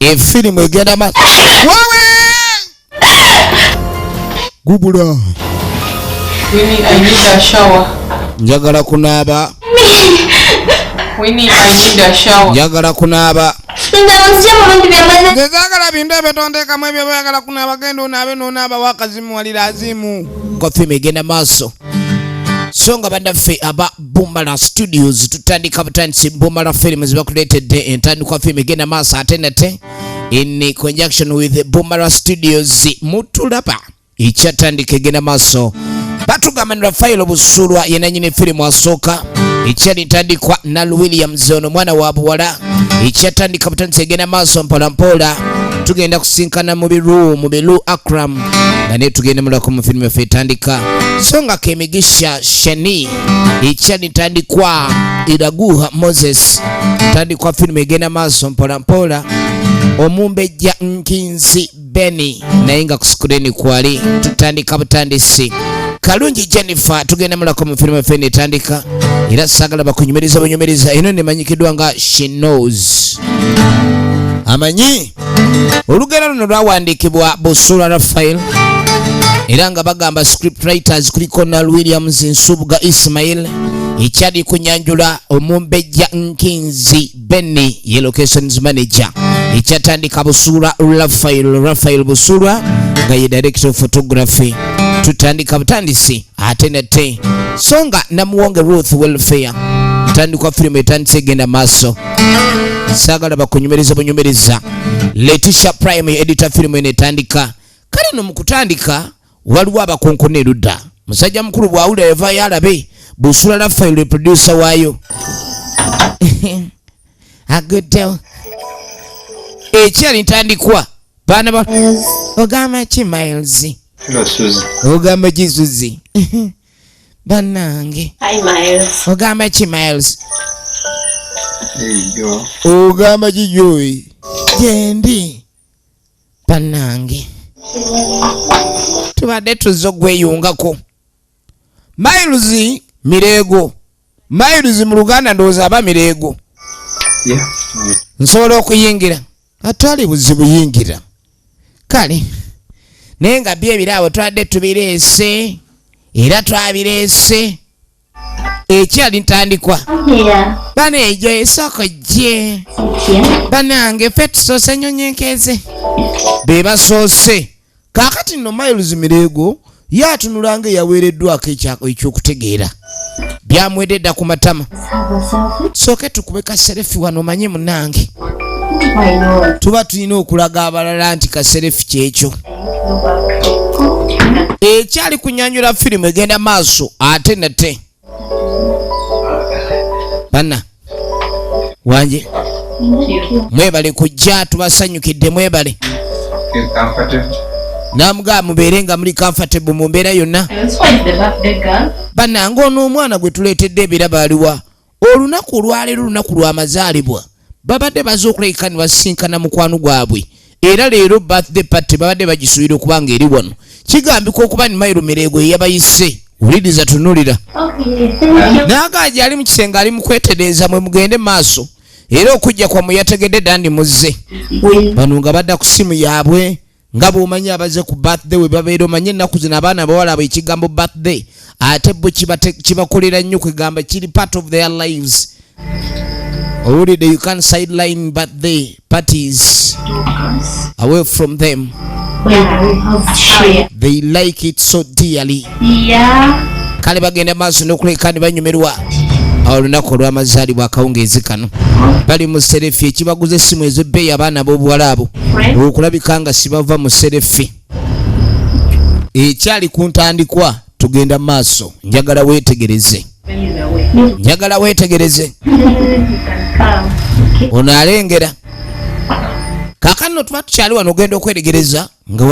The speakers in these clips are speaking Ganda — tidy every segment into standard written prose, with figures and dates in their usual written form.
Efirimu egenda maaso. Wawe! Gubula. I need a shower. Njagala kunaaba. I need a shower. Njagala kunaaba. Ngezagala bintu ebitondekamu ebyo byagala kunaaba genda onaabe n'onaaba wakazimu walira azimu. Efirimu egenda maaso. Songa bannaffe aba BUMARA Studios tutandika butandisi BUMARA Films bakuleetedde entandikwa firimu egenda maaso ate nate in conjunction with BUMARA Studios mutulaba ekyatandika egenda maaso batugamba ne Rafael Busulwa yenanyini firimu asooka ekyalitandikwa Nal Williams ono mwana wa buwala ekyatandika butandisi egenda maaso mpolampola tugenda kusinkana mu biru Akram nga ne tugenda mulako mu firimu yaffe etandika songa kemigisha Shani ekyalitandikwa Iraguha Moses tandikwa firimu egenda maaso mpolampola omumbejja Nkinzi Benny naye nga kusikureni kwali tutandika butandisi Kalungi Jennifer tugenda mulako mu firimu yaffe etandika era sagala bakunyumiriza eno nemanyikidwa nga She Knows amanyi olugero luno lwawandiikibwa Busulwa Rafael era nga bagamba script writers kuliko Nal Williams Nsubuga Ismail ekyali kunyanjula omumbejja Nkinzi Benny ye locations manager ekyatandika Busulwa Rafael Busulwa nga ye director of photography tutandika butandisi ate nate songa namuwonge Ruth Welfare tandikwa firimu etandise egenda maaso sagala bakunyumiriza Letitia Prime editor firimu enetandika kale no mukutandika waliwo abakonkona erudda musajja mukulu bwawulira yavaayo alabe Busulwa Rafael producer waayo aguddewo ekyali ntandikwa baana ba ogamba ki Miles ogamba ki Suzy bannange ogamba ki Miles ogamba ki Joy gyendi bannange tubadde tuzze okweyungako Miles Mirego Miles mu Luganda ndowooza aba Mirego nsobola okuyingira atwali buzibu yingira kale naye nga byebiraawo twadde tubireese era twabireese ekyali ntandikwa bana ejo esoko gye banange ffe tusoose nyonyenkeze be basoose kaakati nno Miles Mirego yatunulanga eyaweereddwako ekyokutegeera byamwededda ku matama sooke tukube kaserefi wano manye munange tuba tulina okulaga abalala nti kaserefi kyekyo ekyali kunyanyula firimu egenda maaso ate nate bana wanje mwebale kujja tubasanyukidde mwebale namugaa mubeere nga muli comfortable mu mbeera yonna bannange ono omwana gwe tuleetedde ebiraba aliwa olunaku olwaleero olunaku lw'amazaalibwa babadde baze okulabika ne basinkana mukwano gwabwe era leero birthday party babadde bagisuubira okubanga eri wano kigambika okuba ni Miles Mirego yabayise wuliriza tunulira naagaji ali mu kisenge ali mu kwetereeza mwe mugende maaso era okujja kwammwe yategedde dandi muzze bano nga badda ku simu yaabwe nga bw'omanyi abaze ku birthday we babeera omanyi ennaku zino abaana bawala abo ekigambo birthday ate bo kibakolera nnyo kwegamba kiri part of their lives owulidde you can sideline birthday parties away from them they like it so dearly kale bagenda maaso n'okuleka ne banyumirwa olunaku olw'amazaalibwa akawungeezi kano bali mu serefi ekibaguza essimu ez'ebbeeyi abaana b'obuwala abo okulabika nga sibava mu serefi ekyali ku ntandikwa tugenda maaso njagala weetegereze ono alengera kaakano no tuba tukyali wano ogenda okwetegereza nga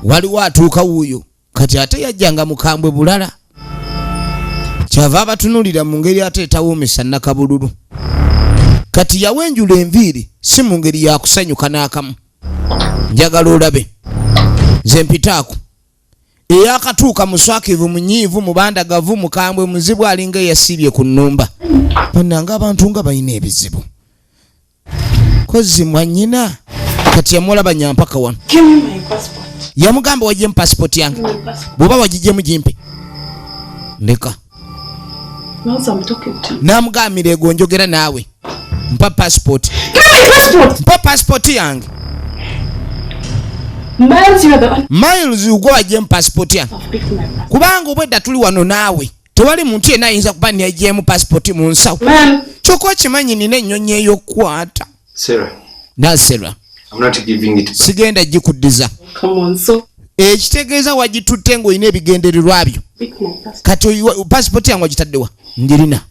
waliwo atuuka wuuyo kati ate yajjanga mukambwe bulala kyava abatunulira mu ngeri ate etawuumisa nnakabululu kati yawenjula enviiri si mu ngeri yakusanyuka n'akamu njagala olabe nze mpitaako eyakatuuka muswakivu munyiivu mubandagavu mukambwe muzibu alinga eyasiibye ku nnumba bannanga abantu nga balina ebizibu kozi mwanyina kati yamulaba nyampaka wano. Give me my passport. Yamugamba wajje mu passport yange. Bwoba wajije mu jimpe. Ndeka. I'm talking to you. Namugambira ego njogera naawe. Mpa passport. Give me my passport. Mpa passport yange. Miles, you are the one. Miles ugo wajje mu passport yange. I've picked my passport. Kubanga obwedda tuli wano naawe. Tewali muntu yenna ayinza kuba yajje mu passport mu nsawo. Man. Kyokka okimanyi nina ennyonyi ey'okkwata. Sarah. Nasera. I'm not giving it back. Sigenda gikuddiza. Come on, so. Ekitegeeza wagitutte ng'olina ebigendererwa byo. Pick my passport. Kati passport yange wagitaddewa. Njirina.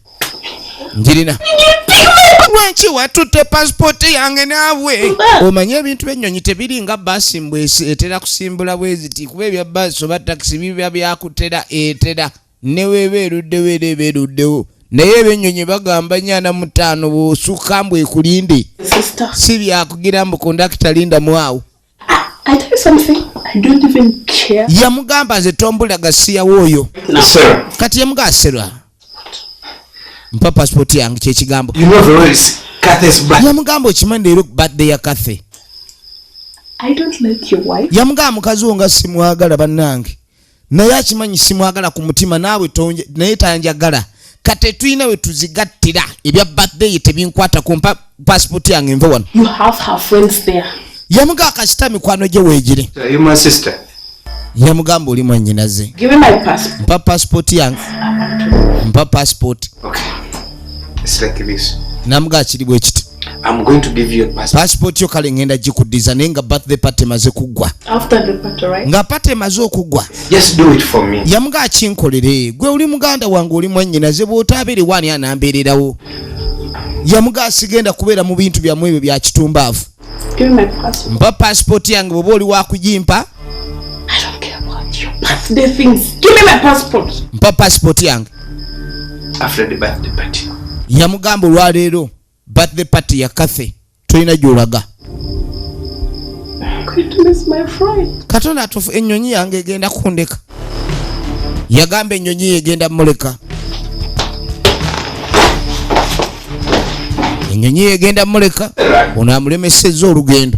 Lwaki watutte passport yange naawe? Omanye ebintu by'ennyonyi tebiringa bbaasi mbwesi etera kusimbula bweziti kuba ebya bbaasi oba takisi biba byakutera etera ne weeba eruddewo era eba eruddewo. Naye ebyennyonyi bagamba 45 bw'osukka mbwe ekulinde. Sister. Si byakugira mbu kondakita linda mwawo. I tell you something. I don't even care. Yamugamba nze tombulaga siyawo oyo. Sarah. Kati yamugasera. Mpa passport yange kyekigambo. You know very well it's Kathy's birthday. Yamugamba okimanyi leero birthday ya Kathy. I don't like your wife. Yamugamba mukazi wo nga simwagala bannange. Naye akimanyi simwagala ku mutima naawe naye tanjagala. Kati tulina we tuzigattira ebya birthday tebinkwata ku passport yange nve wano. You have her friends there. Yamugamba kasita mikwano gye weegire. Are you my sister? Yamugamba oli mwannyinaze. Give me my passport. Mpa passport yange. Mpa passport. Okay. It's like this. Namugamba kiri bwe kiti. I'm going to give you a passport. Passport yo kale ngenda gikuddiza naye nga birthday party emaze kuggwa. After the party, right? Nga party emaze okuggwa. Just do it for me. Yamugamba kinkolere. Gwe oli muganda wange oli mwannyinaze bw'otabeere wani anambeererawo. Yamugamba sigenda kubeera mu bintu byammwe ebyo bya kitumbaavu. Give me my passport. Mpa passport yange bw'oba oli wakugimpa. I don't care about your birthday things. Give me my passport. Mpa passport yange. After the birthday party. Yamugamba olwaleero birthday party ya Kathy tulina gy'olaga. I'm going to miss my friend. Katonda atufu ennyonyi yange egenda kundeka. Yagamba ennyonyi egenda muleka. Ennyonyi egenda muleka. Ono amulemesezza olugendo.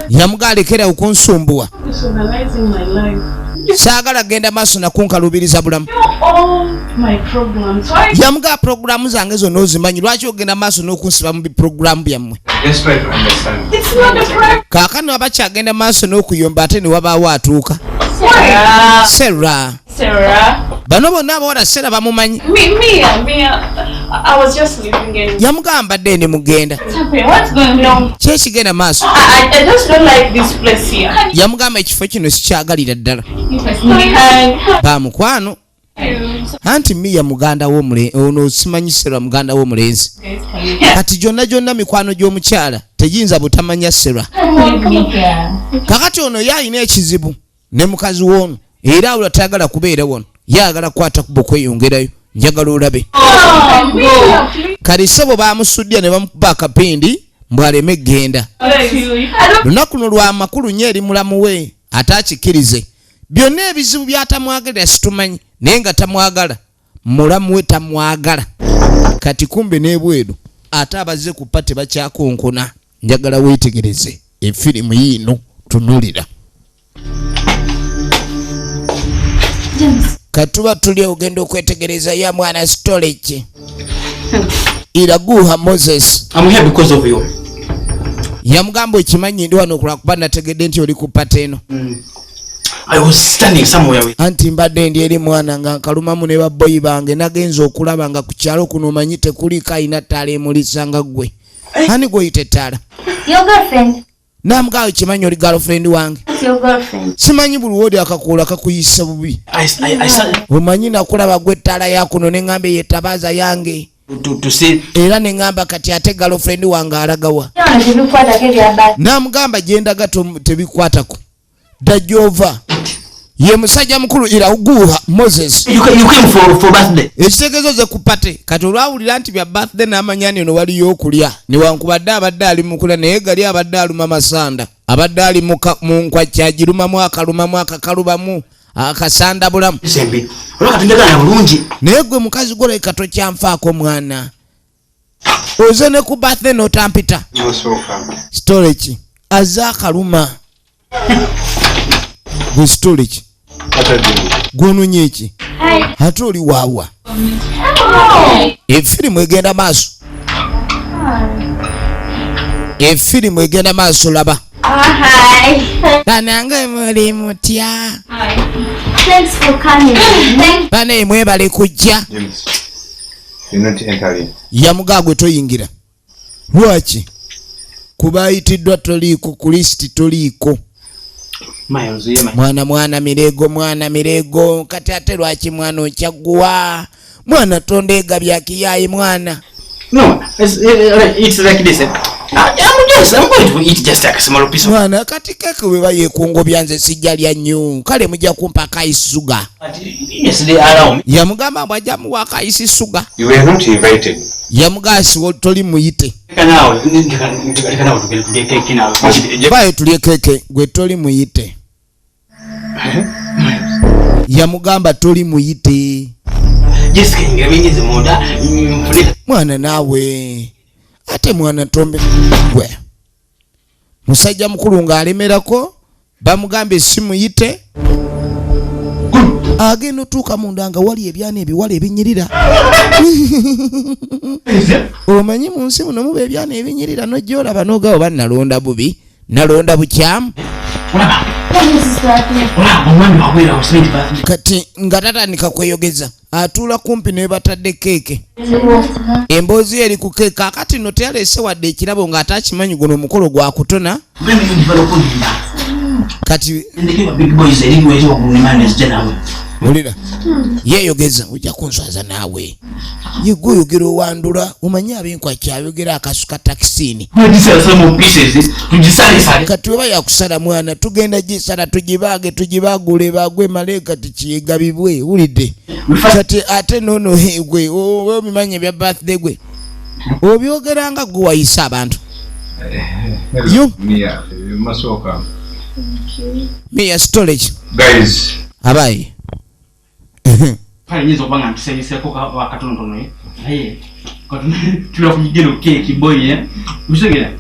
Yamugamba lekera okunsumbuwa. Personalizing my life. Saagala genda maaso nakunkalubiriza bulamu. All my programs. Why? Yamugamba programu zange zonna ozimanyi lwaki ogenda maaso n'okunsiba mu biproguramu byammwe. Just try to understand. It's not a problem. Kaakano abakyagenda maaso n'okuyomba ate ne wabaawo atuuka. Sarah. Bano bonna abawala Sarah bamumanyi. Me. I was just living in. Yamugamba dde ne mugenda. What's going on? Kyekigenda maaso. I just don't like this place here. Yamugamba ekifo kino sikyagalira ddala. Bamukwano. Anti Mia muganda w'omulenzi ono simanyi Sarah muganda w'omulenzi. Kati gyonna mikwano gy'omukyala tegiyinza butamanya Sarah. Kakati ono yalina ekizibu ne mukazi w'ono era awula tayagala kubeera wano yagala kukwata kuba okweyongerayo njagala olabe. Kali ssebo baamusudde ne bamukuba akapindi mbwaleme genda. Lunaku luno lwa makulu nnyo eri mulamu we ate akikkirize. Byonna ebizibu byatamwagalira situmanyi naye nga tamwagala mulamu we tamwagala. Kati kumbe n'ebweru ate abazze ku pate bakyakonkona. Njagala weetegereze efirimu yiino tunulira. Katuba tuli ogenda okwetegereza ya mwana storage. Iraguha Moses. I'm here because of you. Yamugamba ekimanyi ndi wano okulakuba nategedde nti oli ku pate eno. I was standing somewhere with. Anti mbadde ndi eri mwana nga nkalumamu ne babboyi bange nagenza okulaba nga ku kyalo kuno omanyi tekuli kayina ttaala emulisa nga ggwe. Hani gw'oyita ettaala? Your girlfriend. Namugamba ekimanyi oli girlfriend wange. What's your girlfriend? Simanyi buli wodi akakuula kakuyisa bubi. I Omanyi nakulaba gwe ettaala yakuno ne ngamba yetabaaza yange. to say. Era ne ngamba kati ate girlfriend wange alagawa. Yona tebikwata kebya basi. Namugamba gyendaga tebikwatako. Dajova. Ye musajja mukulu Iraguha Moses. You came for birthday. Ekitegezo ze kupate kati olwawulira nti bya birthday n'amanyani ono waliyo okulya newankubadde abadde ali mukula naye gali abadde aluma masanda abadde ali mu nkwakyagirumamu akalumamu akakalubamu akasanda bulamu Sembi olwakatinjagala bulungi naye gwe mukazi goleka tokyanfaako mwana oze ne ku birthday notampita storage azakaluma gwe storage gwononye eki ate oli waawa efirimu egenda maaso efirimu egenda maaso laba banange muli mutya Thanks for coming. bane mwebale kujja yamugagwe toyingira lwaki kubayitiddwa toliiko ku listi toliiko mwana mirego kati ate lwaki mwana okyagguwa mwana tondega byakiyayi mwana No, it's like this. I'm going to eat just like a small piece of. mwana kati keke weba yekungo byanze sijja lya nnyo kale mujja kumpa kayisi suga Yes, they allow me. yamugamba bwajja muwa kayisi suga You were not invited. yamugasi toli muyite Now, to get cake now. baye tulye keke gwe toli muyite yamugamba toli muyite Just can you give me the moda? mwana naawe ate mwana tombe gwe musajja mukulu ng'alemerako bamugambye simuyite agenda otuuka munda nga wali ebyana ebiwala ebinyirira omanyi mu nsi muno muba ebyana ebinyirira nojja olaba n'ogabo bannalonda bubi nalonda bukyamu kati nga tatandika kweyogeza atuula kumpi ne batadde keeke emboozi eri ku keeke akati no teyaleese wadde ekirabo ng'atakimanyi guno omukolo gwa kutona kati olira yeeyogeza ojja kunswaza naawe yegwe oyogera owandula omanyi abenkwa kyayogera akasuka takisiini kati weba yakusala mwana tugenda gisala tugibaage tugibaagule bagwe maleeka tikiyegabibwe wulidde kati ate nono gwe obimanyi ebya birthday gwe obyogeranga gwe wayisa abantu yo Mia, you must welcome. Mia storage Guys, abayi Pale nyezo banga tusayise ko wakatono tula kujigeno cake boy usegera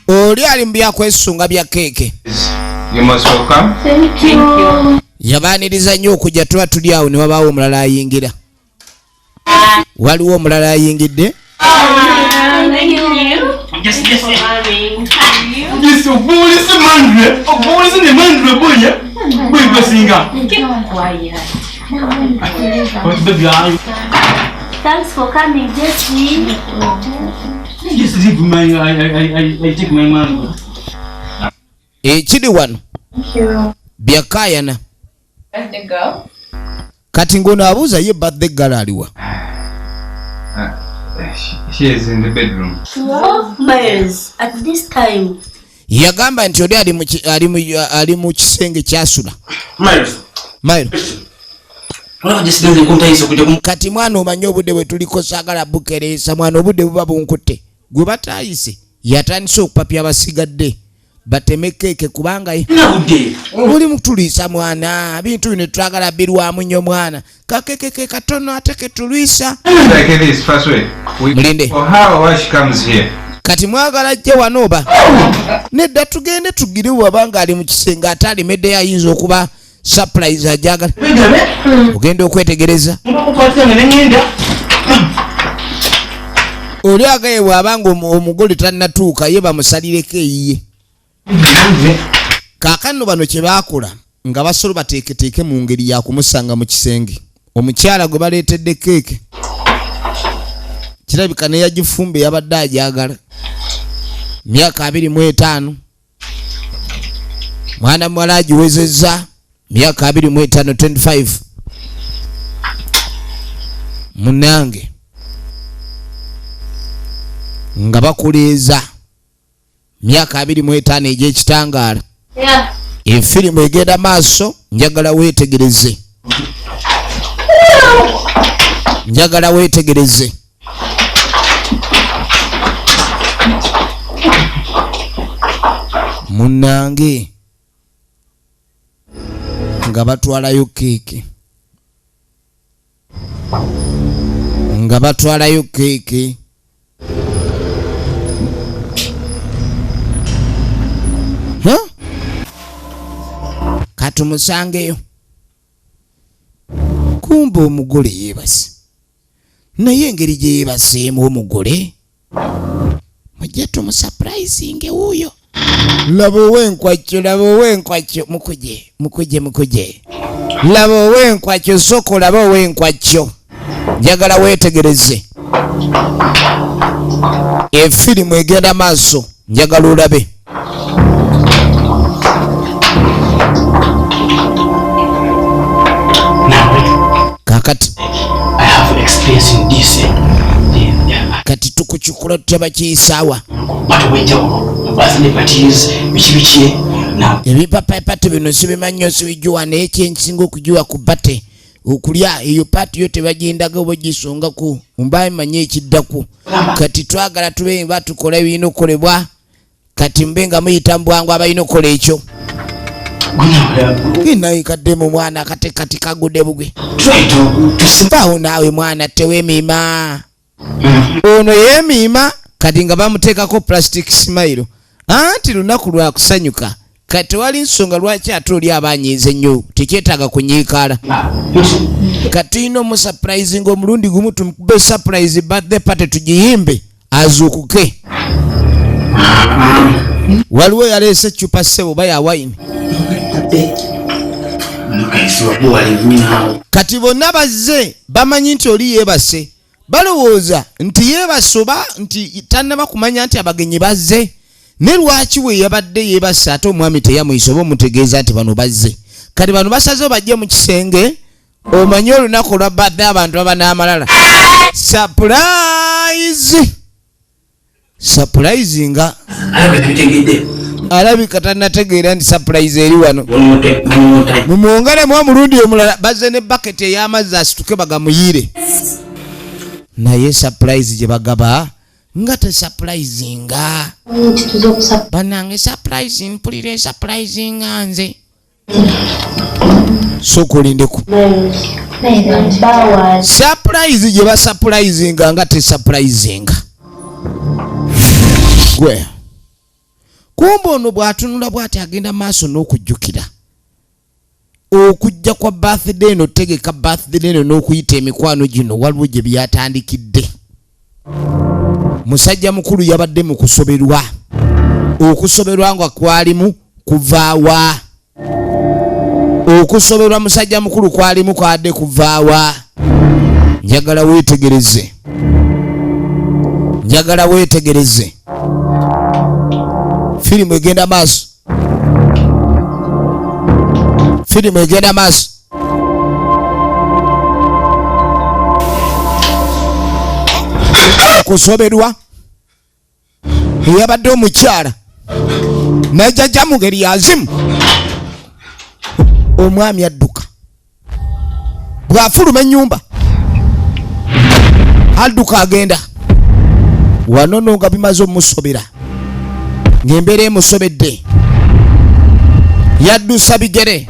oli ali mu byakwesunga bya keeke you must welcome. Thank you. yabaaniriza nnyo okujja tuba tuli awo ne wabaawo omulala ayingira waliwo omulala ayingidde Thank you. just obulisi mandre obulisi ne mandre boy boy basinga what baby are Thanks for coming, Jesse. just leave my I take my man ekiri wano byakayana kati ngono abuuza ye birthday girl aliwa She is in the bedroom. 12 miles at this time. yagamba nti oli ali mu kisenge kyasula mailo just nze kuntayiso kujja kati mwana omanyi obudde bwe tuliko saagala bukereesa mwana obudde buba bunkutte gwe batayise yatandise okupapya abasigadde bateme keeke kubanga kumudde oli mutuliisa mwana bintu bino twagala birwamu nnyo mwana kakekeke katono ate ketulwisa Like this, first way. Mlinde. For her or she comes here. kati mwagala jje wano oba nedda tugende tugire wabanga ali mu kisenge ate alimeddeyo ayinza okuba surprise ajagala ogenda okwetegereza oli agaye bwabanga omugole tannatuuka ye bamusalireko eyiye kaakano bano kye baakola nga basolo bateeketeeke mu ngeri ya kumusanga mu kisenge omukyala gwe baleetedde keeke kirabika ne yagifumba yabadde ajagala myaka 25 mwana muwala agiwezezza myaka 25 25 munange nga bakuleeza myaka 25 egy'ekitangaala Yeah. efirimu egenda maaso njagala weetegereze njagala weetegereze munange nga batwalayo keeke katumusangeyo. Kumbe omugole yeebase. Naye engeri gye yeebaseemu omugole mujje tumusurprisinge wuuyo. Laba ow'enkwacyo, laba ow'enkwacyo. Mukuje. Laba ow'enkwacyo, soko laba ow'enkwacyo. Njagala weetegereze. Efirimu egenda maaso, njagala olabe. Kakati I have experience in this. kati tukuchukula tutaba kiyisaawa. Ebipapapati bino sibimanyi osibijuwa naye kyensinga okujuwa ku bate okulya eyo paati yo tebagindaga oba gisongaku mbaye manyi ekiddaku. Kati twagala tube batukola ebirina okukolebwa kati mbe nga muyita mbwangu abalina okukola ekyo. Naye kaddemu mwana kati kagudde bugwe. Mpaawo naawe mwana teweemiima. Ono yeemiima kati nga bamuteekako plastic smile. Anti lunaku lwa kusanyuka kati wali nsonga lwaki ate oli abanyiiza ennyo tekyetaaga kunyiikaala. Kati ino mu surprising omulundi gumu tumukube surprise birthday party tugiyimbe azuukuke. Waliwo yaleese chupa ssebo ba ya wine. Kati bonna bazze bamanyi nti oli yeebase. Balowooza nti yeebase oba nti tannaba kumanya nti abagenyi bazze. Ne lwaki we yabadde yeebase ate omwami teyamuyisa oba omutegeeza nti bano bazze. Kati bano basazeho bajje mu kisenge omanye olunaku olwa birthday abantu baba n'amalala. Surprise nga alabika tannategeera nti surprise eri wano. Mumwongeremu omulundi omulala bazze ne bucket ey'amazzi asituke bagamuyiire. Naye surprise gye bagaba nga tesurprisinga. Bannange surprise mpulira surprisinga nze. Sokolindeku. Surprise gye basurprisinga nga tesurprisinga. Gwe. Kumbe ono bw'atunula bw'ati agenda maaso n'okujjukira. Okujja kwa birthday eno tegeka birthday eno n'okuyita emikwano gino waliwo gye byatandikidde. Musajja mukulu yabadde mu kusoberwa. Okusoberwa nga kwalimu kuvaawa. Okusoberwa musajja mukulu kwalimu kwadde kuvaawa. Njagala weetegereze. Njagala weetegereze. Firimu egenda maaso. Firimu egenda maaso. Kusoberwa yabadde omukyala najjajja mu ngeri yazimu. Omwami adduka bw'afuluma ennyumba adduka agenda wano no nga bimaze omusobera ng'embeera emusobedde yaddusa bigere.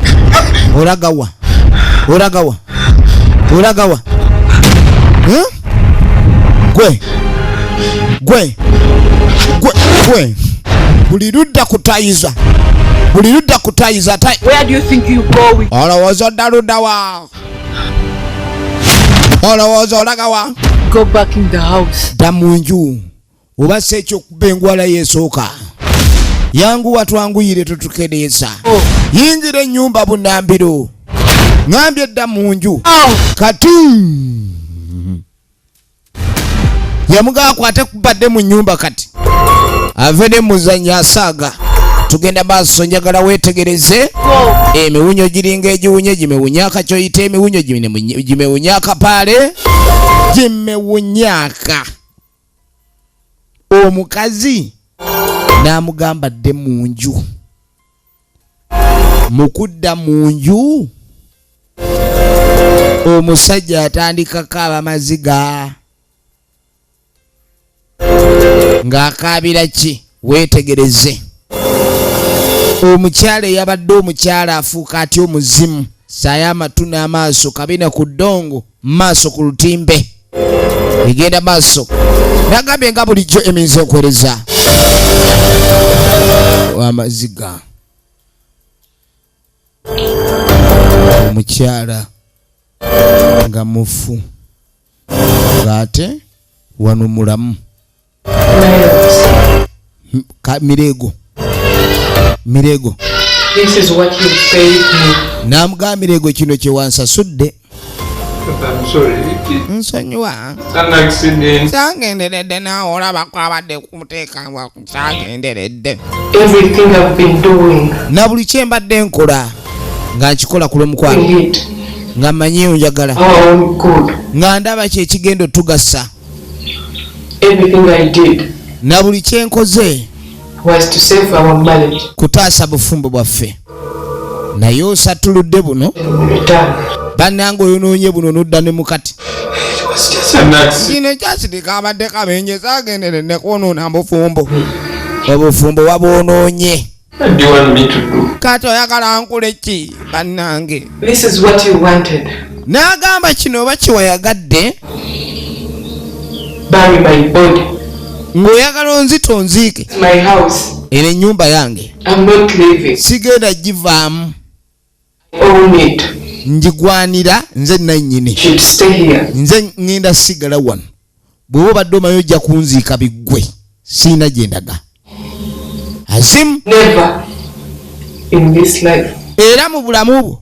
Olagawa gwe buli ludda kutayiza Where do you think you going? olowooza oddaludawa olowooza olagawa. Go back in the house. Dda mu nju oba si ekyokuba engwala yeesooka. Yanguwa twanguyire tutukereesa. Yingira ennyumba bunnambiro. Ngambye dda mu nju. Kati yamugaa akwate kubadde mu nnyumba kati ave ne muzannya asaaga. Tugenda maaso njagala weetegereze. Emiwunyo giringa egiwunye gimewunyaka kyoyita emiwunyo gimewunyaka paale gimewunyaka. Omukazi n'amugamba dde mu nju. Mu kudda mu nju omusajja atandika kaaba maziga ng'akaabira ki. Weetegereze. Omukyala eyabadde omukyala afuuka ati omuzimu. Saaya amatu n'amaaso kabina ku ddongo maaso ku lutimbe. Egenda maaso. Nagambye nga bulijjo eminza okwereza w'amaziga. omukyala nga mufu ng'ate wano mulamu. Mirego This is what you paid me. n'amugamba Mirego kino kye wansasudde. I'm sorry. Nsonyiwa. It's an accident. Kyangenderedde naawe olaba kwabadde kumuteekanga kyangenderedde. Everything I've been doing. Na buli kye mbadde nkola nga nkikola ku lw'omukwano It. nga mmanyiyo njagala Our own good. nga ndaba kyekigenda otugasa. Everything I did Na buli kye nkoze was to save our marriage kutaasa bufumbo bwaffe. Naye osatuludde buno in return. bannange oyonoonye buno n'odda ne mukati. It was just an accident. Kino kyasirika abadde kabenje saagenderedde kwonoona bufumbo. Obufumbo wabwonoonye. What do you want me to do? Kati oyagala nkule ki bannange? This is what you wanted. N'agamba kino oba kiwayagadde Bury my body. ng'oyagala onzita onziike. It's my house. Eno ennyumba yange I'm not leaving. sigenda givaamu, Own it. njigwanira nze nannyini. Should stay here. Nze ngenda sigala wano. Bw'oba obadde omanyi ojja kunziika biggwe siina gye ndaga. Azimu. Never in this life Era mu bulamu bwo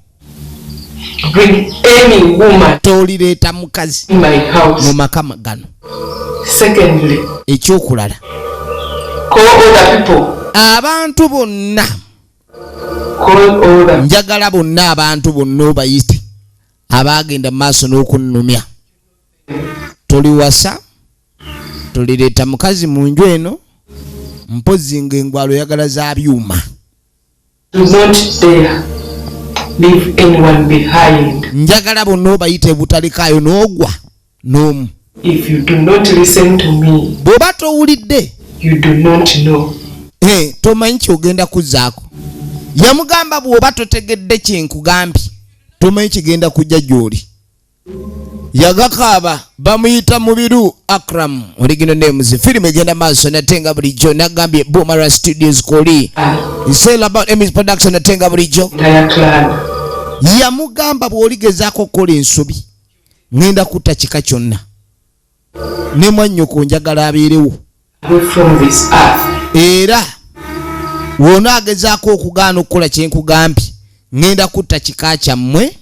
bring any woman tolireeta mukazi in my mu house. maka gano. Secondly, Ekyokulala, call other people. abantu bonna, Call other. njagala bonna abantu bonna obayite abaagenda mu maaso n'okunnumya. Toliwasa, tolireeta mukazi mu nju eno, mpozi ng'engwalo oyagala za byuma. Do not dare leave anyone behind. Njagala bonna obayite butalikayo n'ogwa n'omu. If you do not listen to me, Bw'oba towulidde you do not know. tomanyi kyogenda kuzzaako. Yamugamba bw'oba totegedde kyenkugambye tomanyi kigenda kujja gy'oli. Yagakaaba bamuyita Mubiru Akram original names. Firimu egenda maaso natenga bulijjo nagambye BUMARA Studios Koli. It's all about Emmy's production natenga bulijjo. Entire clan. Yamugamba bw'oligezaako okukola ensobi ngenda kutta kika kyonna. Ne mwannyoko njagala abeerewo. Away from this earth. Era wonaagezaako okugaana okukola kyenkugambye ngenda kutta kika kyammwe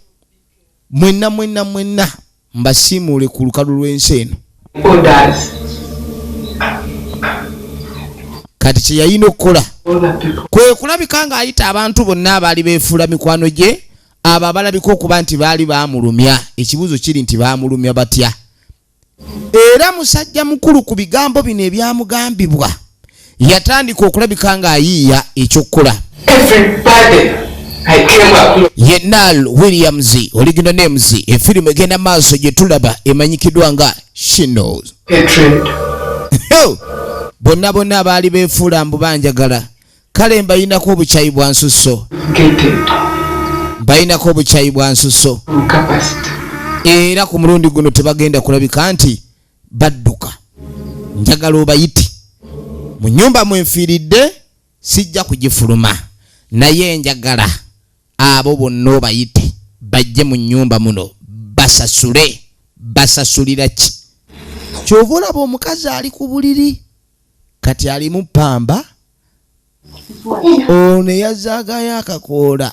mwenna mbasiimuule ku lukalu lw'ensi eno. Orders. Kati kye yalina okukola Other people. kwe kulabika ng'ayita abantu bonna abaali beefuula mikwano gye abo abalabika okuba nti baali baamulumya. Ekibuuzo kiri nti baamulumya batya? Era musajja mukulu ku bigambo bino ebyamugambibwa yatandika okulabika ng'ayiiya ekyokukola. Everybody I came up Ye Nal Williams original names. Efirimu egenda maaso gye tulaba emanyikiddwa nga She Knows. hatred. Bonna abaali beefuula mbu banjagala kale mbayinako obukyayi bwa nsusso. Gated. Bayinako obukyayi bwa nsusso. Capacity. Era ku mulundi guno tebagenda kulabika nti badduka. Njagala obayiti mu nnyumba mwenfiiridde sijja kugifuluma naye njagala abo bonna obayite bajje mu nnyumba muno basasule. Basasulira ki? Kyova olaba omukazi ali ku buliri kati ali mu ppamba ono yazaagayo akakoola.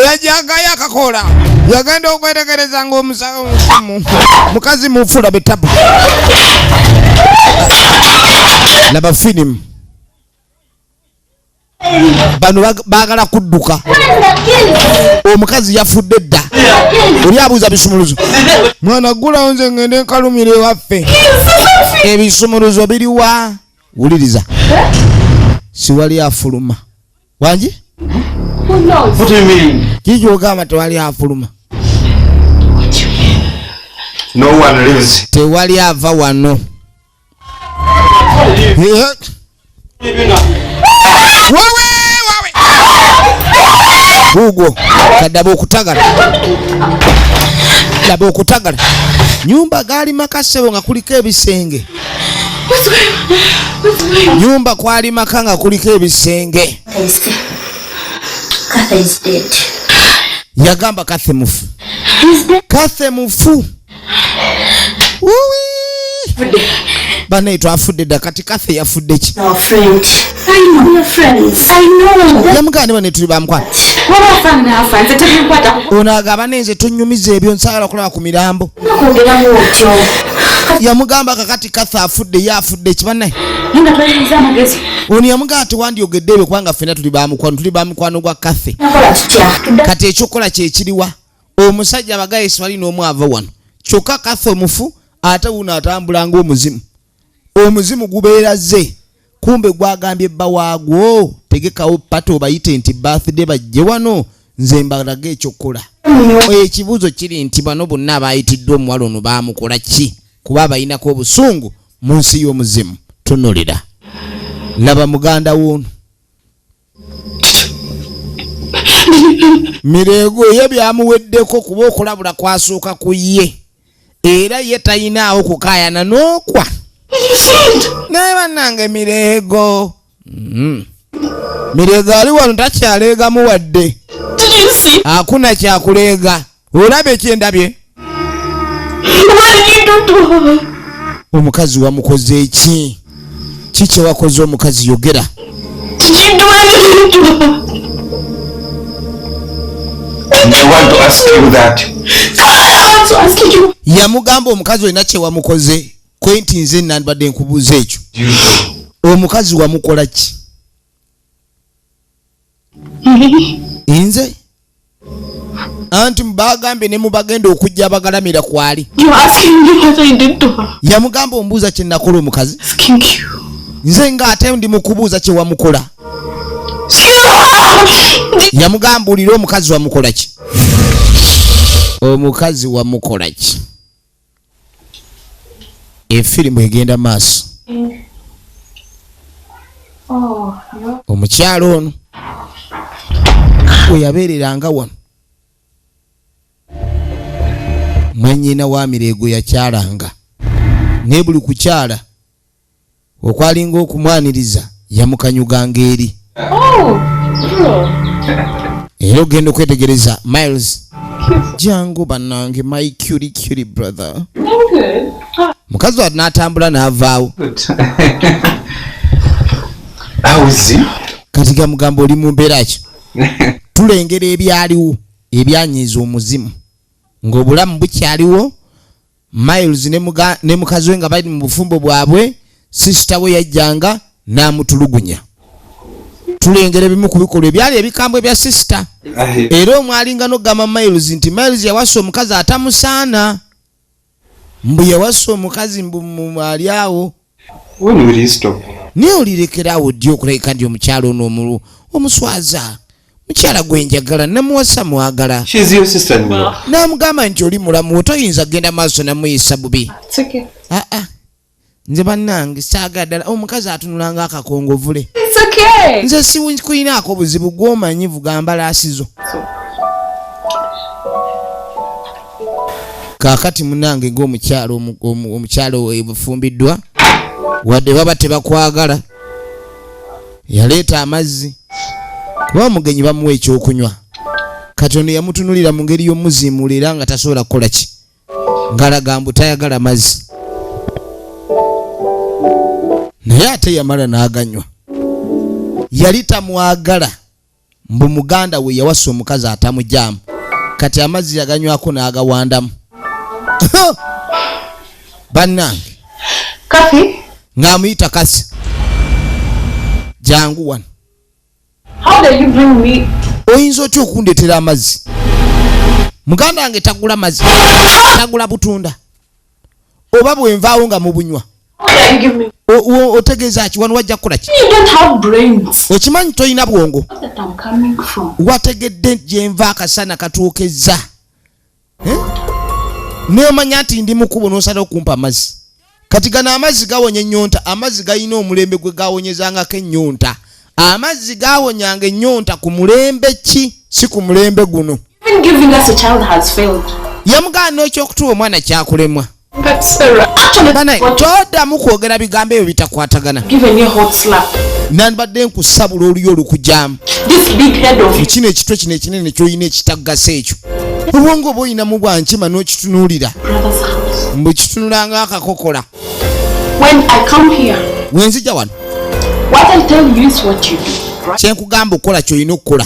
Yajagayo akakoola yagenda okwetegereza ng'omusamu mukazi mufula betabu. Laba firimu bano baagala kudduka. Omukazi yafudde dda. Oli abuuza bisumuluzo. Mwana gulawo nze ngende nkalumire ewaffe. Ebisumuluzo biriwa? Wuliriza. Siwali afuluma. Wangi? What do you mean? Kiki ogamba tewali afuluma? No one lives. Tewali ava wano. Wawe Google kadaba okutagala. Daba okutagala. Nyumba gaali makasebo nga kuliko ebisenge. Nyumba kwali makanga kuliko ebisenge. Katha is dead. Yagamba Kathe mufu. Kathe mufu. Bana itwafudde da kati Kathe yafudde ki? Our friend. I know your friends. I know. Yamugane bane tuli bamkwata. What are friends now, friends? It's a what? Ono agamba nenze tunyumiza ebyo nsagala kulaba ku mirambo. Nakongera mwotyo. Yamugamba kakati Kathe afudde yafudde kibanne. Nina twaliza amagezi. Ono yamugamba ati wandyogedde ebyo kubanga ffenna tuli bamukwano gwa Kathe. Nakola tutya. Kati ekyokola kyekiriwa omusajja abagayesi bali n'omwava wano kyokka Kathe omufu ate wuno atambula ng'omuzimu. Omuzimu gubeera ze kumbe gwagambye bba waagwo tegekawo pata obayite nti birthday bajje wano nze mbalaga ekyokola. Ekibuuzo kiri nti bano bonna abayitiddwa omuwala ono baamukola ki kuba abayinako obusungu mu nsi y'omuzimu. Tunulira laba muganda w'ono Mirego ye byamuweddeko kuba okulabula kwasooka ku ye era ye tayinaawo kukaayana n'okwa naye bannange Mirego Mirego ali wano takyaleegamu wadde akuna kyakuleega olaba ekyendabye omukazi wamukoze eki kiki wakoze omukazi yogera I want to ask you that. I want to ask you. yamugamba omukazi olina kye wamukoze kwenti nze nandibadde nkubuuza ekyo omukazi wamukola ki nze anti mubagambye ne mubagenda okujja abagalamira kwali You asking me what I did to her. yamugamba ombuuza kye nakola omukazi Asking you. nze ng'ate ndi mukubuuza kye wamukola yamugamba ulira omukazi wamukola ki omukazi wamukola ki efirimu egenda maaso omukyalo ono we yabeereranga wano mwannyina wa Mirego yakyalanga naye buli kukyala okwalinga okumwaniriza yamukanyuganga eri era ogenda okwetegereza Miles jangu bannange my cutie brother mukazi wati n'atambula n'avaawo How is he? kati gamugamba oli mu mbeera ki tulengera ebyaliwo ebyanyiiza omuzimu ng'obulamu bukyaliwo Miles ne mukazi we nga bali mu bufumbo bwabwe sisita we yajjanga n'amutulugunya tulengera ebimu ku bikolwa ebyali ebikambwe ebya sisita era omwalinga n'ogamba Miles nti Miles yawasa omukazi atamusaana mbu yawasa omukazi mbu ali awo When will he stop? naye olirekerawo ddi okulabika ndi omukyalo ono omuswaza mukyala gwenjagala namuwasa mwagala She's your sister-in-law. n'amugamba nti oli mulamu otoyinza kgenda maaso namuyisa bubi It's okay. nze bannange saagala ddala omukazi atunulanga akakongovule It's okay. nze sikuyinaako buzibu gw'omanyi vuga mbalaasizo kaakati munange ng'omukyalo omukyalo webufumbiddwa wadde baba tebakwagala yaleeta amazzi kuba omugenyi bamuwa ekyokunywa Katonda yamutunulira mu ngeri y'omuzimuula era nga tasobola kukola ki ngalaga mbu tayagala mazzi naye ate yamala n'aganywa yali tamwagala mbu muganda we yawasa omukazi atamujaamu kati amazzi yaganywako n'agawandamu bannange Kathy, ng'amuyita kasi jangu wano how did you bring me? oyinza otya okundetera amazzi muganda wange tagula mazzi tagula butunda oba bwenvaawo nga mubunywa How did you give me? otegeeza ki wano wajja kukola ki You don't have brains. okimanyi tolina bwongo Where's that I'm coming from? wategedde gyenva akasana katuukezza neomanya nti ndi mukubo n'osala okumpa amazzi kati gano amazzi gawonya ennyonta amazzi galina omulembe gwe gawonyezangako ennyonta amazzi gawonyanga ennyonta ku mulembe ki si ku mulembe guno Even giving us a child has failed. yamugaana ekyokutuwa omwana kyakulemwa But Sarah, actually, bana what toda mukwogera bigambo ebyo bitakwatagana given you a hot slap. nandibadde nkusabula oluyo olukujamu This big head of kino ekitwe kino ekinene kyolina ekitagasa ekyo obwongo oba oyinamu bwankima n'okitunuulira brother's house. bwekitunulanga akakokola When I come here, wenzija wano what I tell you is what you do. Right? kyenkugamba okola kyolina okukola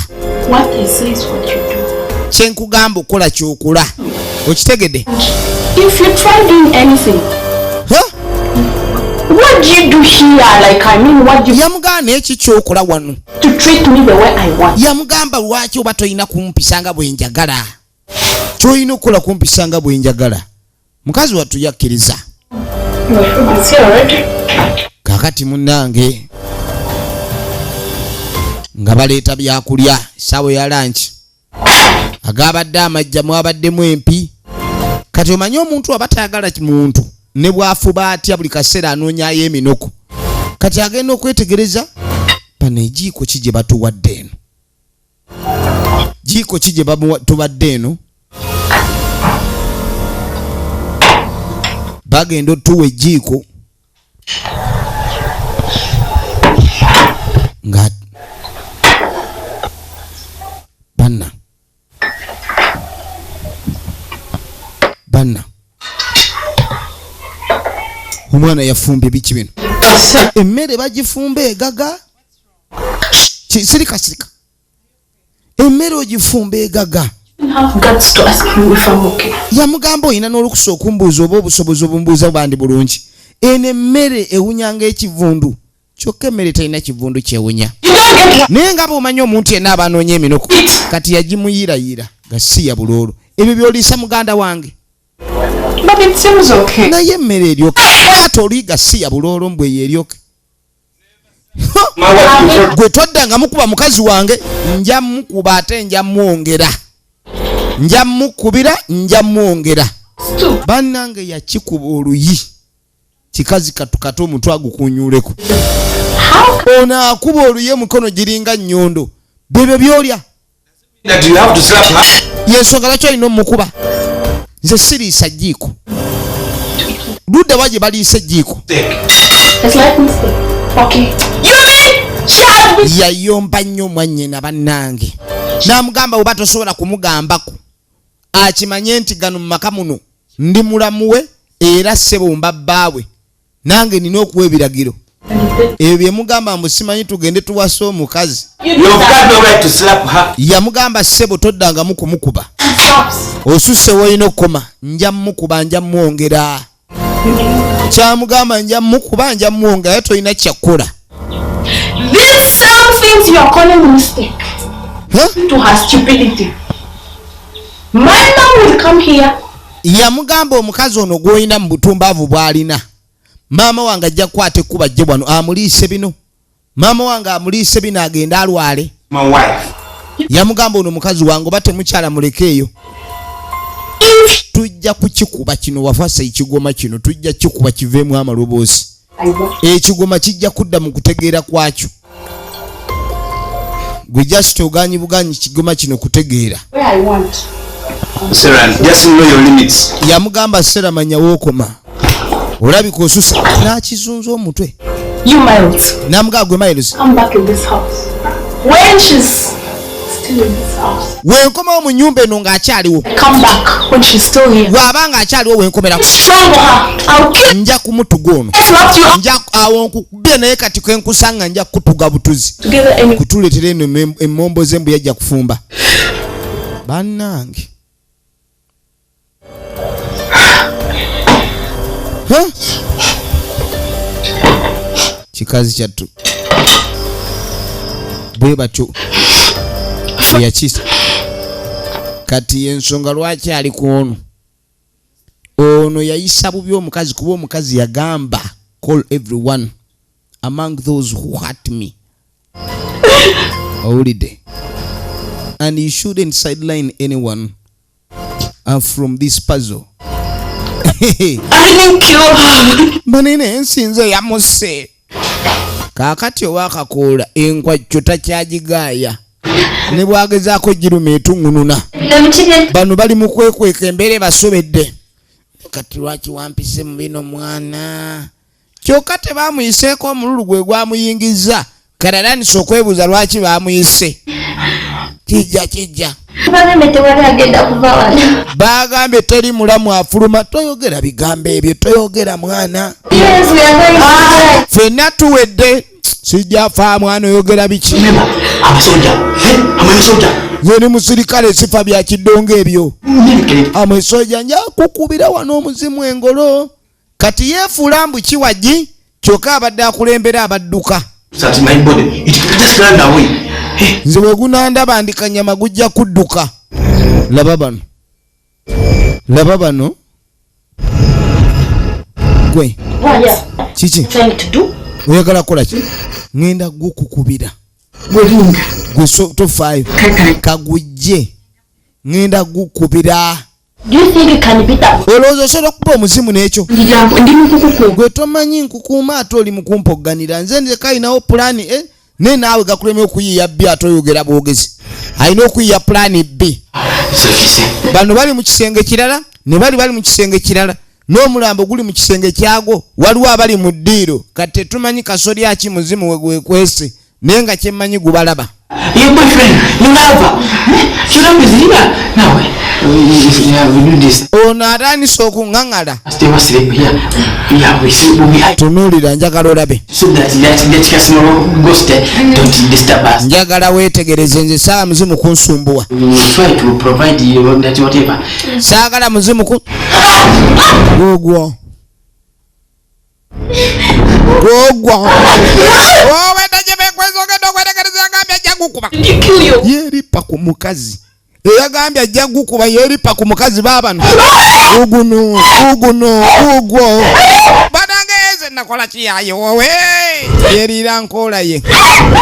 What I say is what you do. kyenkugamba okola kyokola okitegedde If you try doing anything, what do you do here? Like, I mean, what do you yamugamba eki kyokola wano to treat me the way I want? yamugamba lwaki oba tolina kumpisanga bwenjagala kyolina okukola kumpisanga bwenjagala mukazi wattu yakkiriza My food is here already. kakati munnange nga baleeta byakulya saawa ya lanchi agabadde amajja mwabaddemu empi kati omanye omuntu aba tayagala muntu ne bwafuba atya buli kaseera anoonyayo eminoko kati agenda okwetegereza bano ejiiko ki gye batuwadde eno jiiko ki gye batuwadde eno bagenda otuwa ejiiko nga banna omwana yafumbye biki bino emmere bagifumba egaga sirika emmere ogifumba egaga You have guts to ask me if I'm okay. yamugamba oyina n'olukusa okumbuuza oba obusobozi obumbuuza bandi bulungi eno emmere ewunyanga ekivundu kyokka emmere talina kivundu kyewunya You don't get what naye nga bw'omanyi omuntu yenna aba anoonya eminoko kati yagimuyirayira nga si ya buloolo ebyo by'oliisa muganda wange but it seems okay. naye emmere eryoke ate oliiga si ya buloolo mbweyo eryoke gwe twaddanga mukuba mukazi wange nja mukuba ate nja mwongera nja mukubira nja mwongera Stop. bannange yakikuba oluyi kikazi katukato omutwe agukunyuuleko How ono akuba oluyi emikono giringa nnyondo bebyo byolya That you have to slap her. yensonga lwaki olina omukuba nze siriisa jjiiko ludda wa gye baliisa ejjiiko it's like mistake. Okay. You mean she has been yayomba nnyo mwannyina bannange n'amugamba bw'oba tosobola kumugambako akimanye nti gano mu maka muno ndi mulamuwe era ssebomba bbaawe nange nina okuwa ebiragiro ebyo bye mugamba musimanyi tugende tuwasa omukazi you You've got no right to slap her. yamugamba ssebo toddangamu kumukuba slaps. osusse woolina okukoma nja mmukuba nja mwongera kyamugamba nja mmukuba nja mwongera naye tolina kyakkola These same things you are calling mistake to her stupidity. My mom will come here. yamugamba omukazi ono gw'olina mu butumbaavu bw'alina maama wange ajja kukwata ekkuba jje bwano amuliise bino maama wange amuliise bino agenda alwale My wife. yamugamba ono mukazi wange oba temukyala muleke eyo tujja kukikuba kino wafasa ekigoma kino tujja kikuba kiveemu amaloboozi I want ekigoma kijja kudda mu kutegeera kwakyo gwe just oganyi buganyi kigoma kino kutegeera where I want. Sarah, just know your limits. yamugamba sera manya wookoma olabika osusa n'akizunza omutwe You Miles, n'amugamba gwe Miles come back in this house. When she's still in this house. wenkomawo mu nnyumba eno ng'akyaliwo Come back when she's still here. bw'aba ng'akyaliwo wenkomera Strangle her. I'll kill nja kumutuga ono her. Slap you up nja awo nkukubye naye kati kwenkusanga nja kutuga butuzi together anyway. kutuleetera eno emmombo z'embu yajja kufumba bannange kikazi kyattu bwe batyo bwe yakisa kati ensonga lwaki ali ku ono yayisa bubi omukazi kuba omukazi yagamba call everyone among those who hurt me holiday and you shouldn't sideline anyone from this puzzle I didn't kill her. manene ensinze yamuse kakati owakakoola enkwacyo takyagigaaya ne bwagezaako giruma etuŋŋununa bano bali mu kwekweka embeera basobedde kati lwaki wampise mu bino mwana kyokka tebamuyiseeko omululu gwe gwamuyingiza kalalanisa okwebuuza lwaki bamuyise kijja bagambye teri mulamu afuluma toyogera bigambo ebyo toyogera mwana ffenna tuwedde sijja faa mwana oyogera biki zeni musirikale sifa bya kiddongo ebyo amesoja nja kukubira wano omuzimu engolo kati yeefuula mbu kiwagi kyokka abadde akulembera abadduka nze bwe gunandaba ndikanyama gujja kudduka laba bano gwe kiki oyagala kukola ki ngenda gukukubira gwe tofaayo kagujje ngenda gukubira olowooza osobola okuba omuzimu n'ekyo gwe tomanyi nkukuuma ate oli mukumpogganira nze kayinawo pulaani ne naawe gakulema okuyiiya B ate oyogera bwogezi alina okuyiiya pulaani B bano bali mu kisenge kirala ne bali mu kisenge kirala n'omulambo guli mu kisenge kyago waliwo abali mu ddiiro kati tetumanyi kasolya ki muzimu wekwese naye nga kyemmanyi gubalaba ono atandise okuŋŋaŋala tunuulira njagala olabe njagala weetegereze nze saala muzimu kunsumbuwa saagala muzimu gogwa owedda gye bekweza ogenda okwetegereza yagambye ajja gukuba yeeripa ku mukazi eyagambye ajja gukuba yeeripa ku mukazi baabano ugwo banangeeze nakola kiyaye wowe yeeriira nkoola ye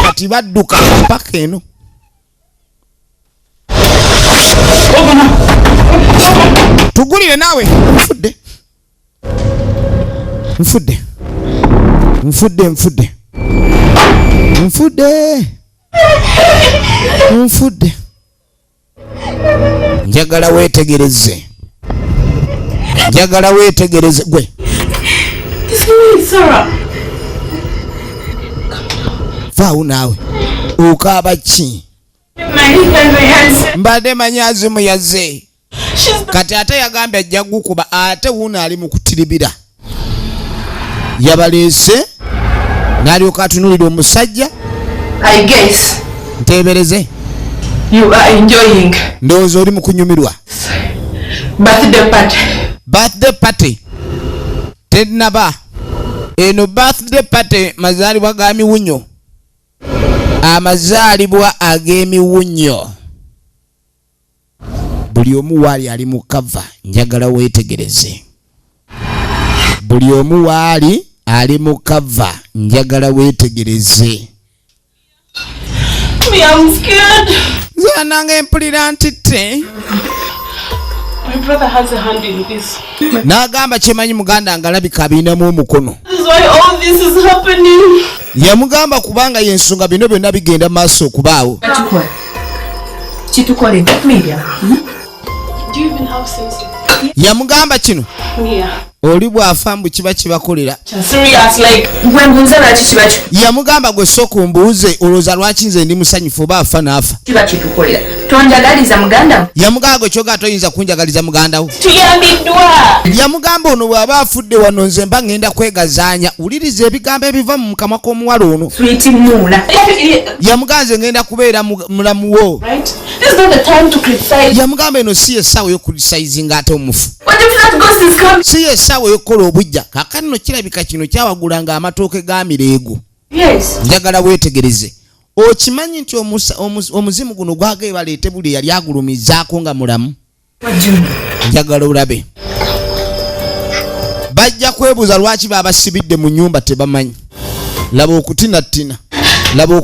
kati badduka mpaka eno tugulire naawe nfudde njagala weetegereze gwe faawu naawe okaaba ki mbadde manyazimu yazze kati ate yagambye ajja gukuba ate wuuno ali mu kutiribira yabaleese n'alyoka atunuulira omusajja nteebereze ndowooza oli mu kunyumirwa birthday party tennaba eno birthday party mazaalibwa ga miwunyo amazaalibwa ag'emiwunyo buli omu waali ali mu kava njagala weetegereze buli omu waali ali mu kava njagala weetegereze zananga empulira ntitte n'agamba kyemanyi muganda ng'alabika abinamu omukono yamugamba kubanga y'ensonga bino byonna bigenda maaso okubaawo yamugamba kino oli bw'afa mbu kiba kibakolera yamugamba gwe sooka ombuuze olowooza lwaki nze ndi musanyufu oba afa n'afa yamugamba gwe kyoga toyinza kunjagaliza muganda wo yamugamba ono bw'aba afudde wano nze mba ngenda kwegazaanya wuliriza ebigambo ebiva mu kamwa k'omuwala ono yamugamba nze ngenda kubeera mulamu wo yamugamba eno si yessaawa y'okulisaizinga ate omufu si yessaawa y'okukola obujja kaakati no kirabika kino kyawagulanga amatooke ga mireego njagala weetegereze okimanyi nti omuzimu guno gwagaye baleete buli yali agulumizaako nga mulamu njagala olabe bajja kwebuuza lwaki baabasibidde mu nnyumba tebamanyi laba okutinattina laba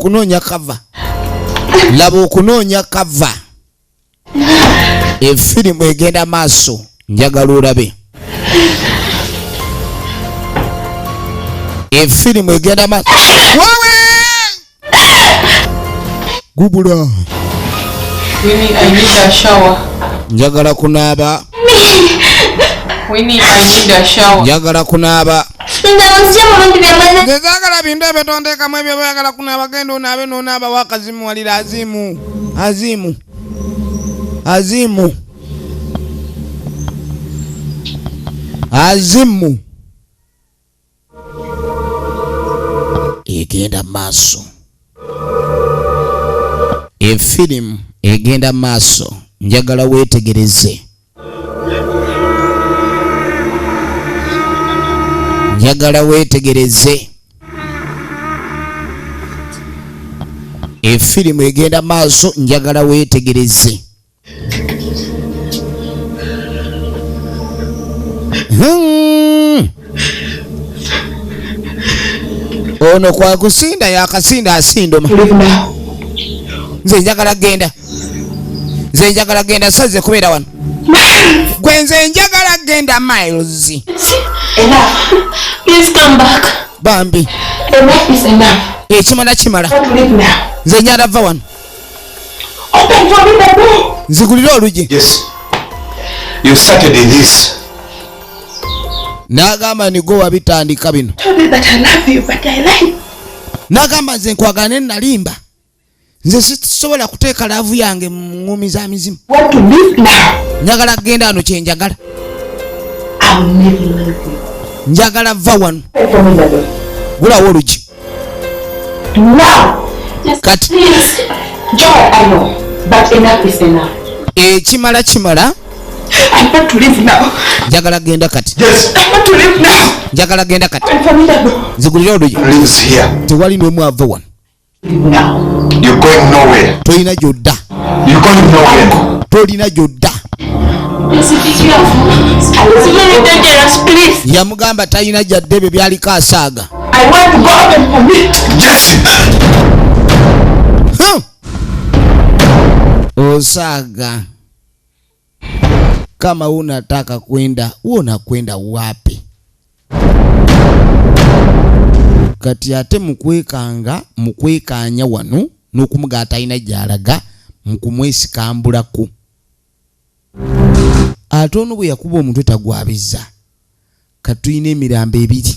okunoonya kava efirimu egenda maaso njagala olabe efirimu egenda maaso wawe gubula njagala kunaaba Winnie, I need a shower. Njagala kunaaba. Ngezagala bintu ebitondekamu ebyo byagala kunaaba genda onaabe n'onaaba wakazimu walira azimu egenda maaso. Efirimu egenda maaso. Njagala weetegereze. Efirimu egenda maaso. Njagala weetegereze. Ono kwa kusinda yakasinda asindoma. Nze njagala genda saze kubeera wano. Gwenze njagala genda miles. Enough. Please come back. Bambi. Enough is enough. Kimala. Don't leave now. Nze njagala va wano. Open for me the door. Nzigulira oluggi. Yes. You started in this. N'agamba nigo wabitandika bino. Told you that I love you, but I lied. N'agamba nze nkwagala nalimba. Nze sisobola kuteeka laavu yange mu ngumi za mizimu. Want to leave now? Njagala genda wano kye njagala. I'll never leave you. Njagala va wano. Open for me the door. Gulawo oluggi. Now. Yes, Cut. please. Joy, I know, but enough is enough. Kimala. I want to leave now. Njagala genda kati. Yes. I want to leave now. Njagala genda kati. Open for me the door. Nzigulira oluggi. Lives here. Tewali n'omu ava wano. Leave now. You're going nowhere. Tolina gy'odda. You're going nowhere. Tolina gy'odda. Please be careful. It's very dangerous, please. Yamugamba talina gyadde ebyo byaliko asaaga. I want to go open for me. Yes. Osaaga. Kama unataka kwenda, unakwenda wapi? Kati ate mukwekanya wano n'okumuga atalina gy'alaga mukumwesikambulako. Ate ono bwe yakuba omutwe tagwabiza. Katulina emirambo ebiri.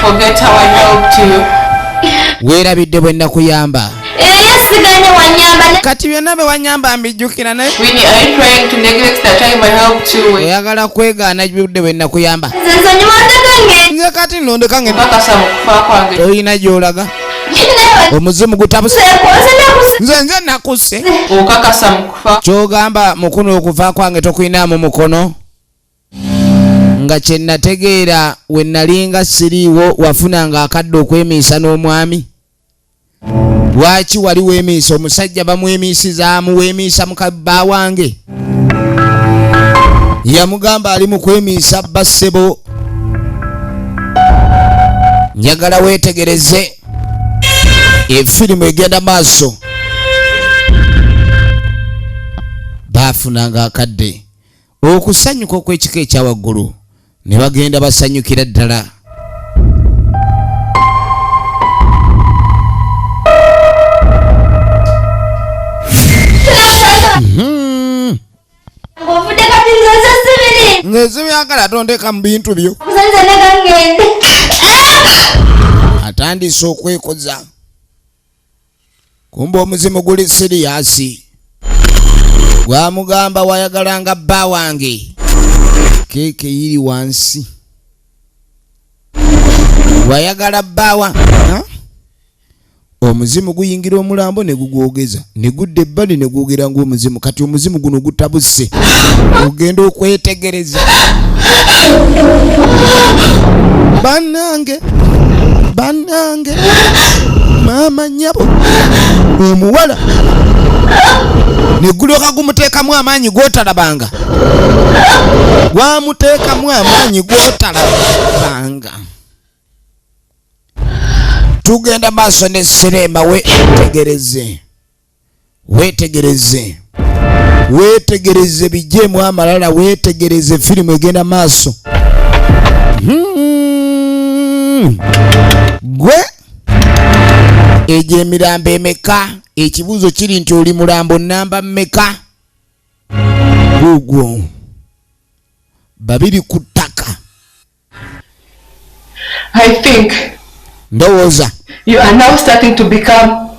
Forget how I helped you. Weerabidde bwe nakuyamba. Kati byonna bye wanyamba mbijjukira naye. Winnie, are you trying to neglect the time I helped you with? Oyagala kwegaana budde bwe nakuyamba. Nze kati nondeka ngenda. Bakasa mu kufa kwange. Toyina gy'olaga. Omuzimu gutabuse. Nze nakuse. Okakasa mu kufa. Ky'ogamba mukono okuva kwange tokulinaamu mukono. Nga kye nategeera we nalinga siriiwo wafunanga akadde okwemiisa n'omwami. Lwaki wali weemiisa omusajja bamwemiisizaamu weemiisa mukabba wange? Yamugamba ali mu kwemiisa bassebo. Njagala weetegereze. Efirimu egenda maaso. Baafunanga akadde okusanyuka okw'ekika ekya waggulu ne bagenda basanyukira ddala. Ngeze byagala tondeka mu bintu byo. Atandise okwekoza. Kumba omuzimu guli siriyasi. Gwamugamba wayagalanga bba wange. Keeke yiri wansi. Wayagala bbawa. Omuzimu guyingira omulambo ne gugwogeza. Ne gudde ebbali ne gwogera ng'omuzimu. Kati omuzimu guno gutabuse. Ogenda okwetegereza. Bannange. Maama nnyabo. Omuwala. Ne guloka gumuteekamu amaanyi g'otalabanga. Gwamuteekamu amaanyi g'otalabanga. Tugenda maaso ne Serema weetegereze bijjeemu amalala weetegereze firimu egenda maaso. Gwe egyo emirambo emeka? Ekibuuzo kiri nti oli mulambo nnamba mmeka? Gugwo babiri ku ttaka. I think Ndowooza you are now starting to become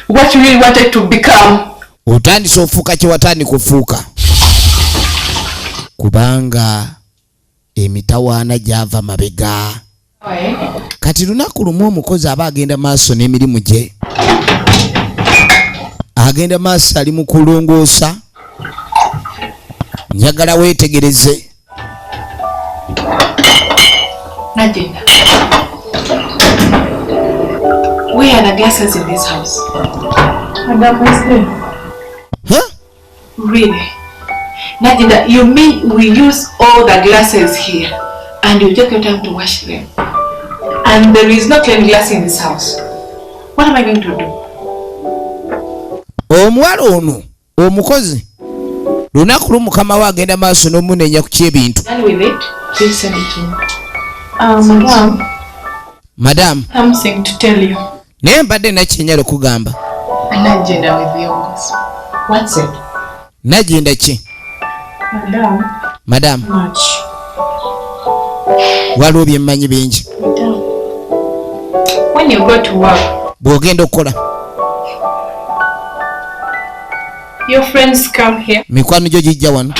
what you really wanted to become. otandise ofuuka kye watandika kufuuka. Kubanga emitawaana gyava mabega. Kati lunaku lumu omukozi aba agenda maaso n'emirimu gye. Agenda maaso ali mu kulongoosa. Njagala weetegereze. Nadina, where are the glasses in this house? Madam was there. Huh? Really? Nadina, you mean we use all the glasses here and you take your time to wash them? And there is no clean glass in this house. What am I going to do? Omuwala ono omukozi lunaku lumu mukama we agenda maaso n'omunenya ku kyebintu. Done with it? Please send it to me. Madam, Something to tell you. naye mbadde nakyenyala okugamba. Anagenda with yours. What's it? Nagenda ki? Madam, Much. waliwo byemmanyi bingi. When you go to work, Bw'ogenda okukola your friends come here. mikwano gyo gijja wano.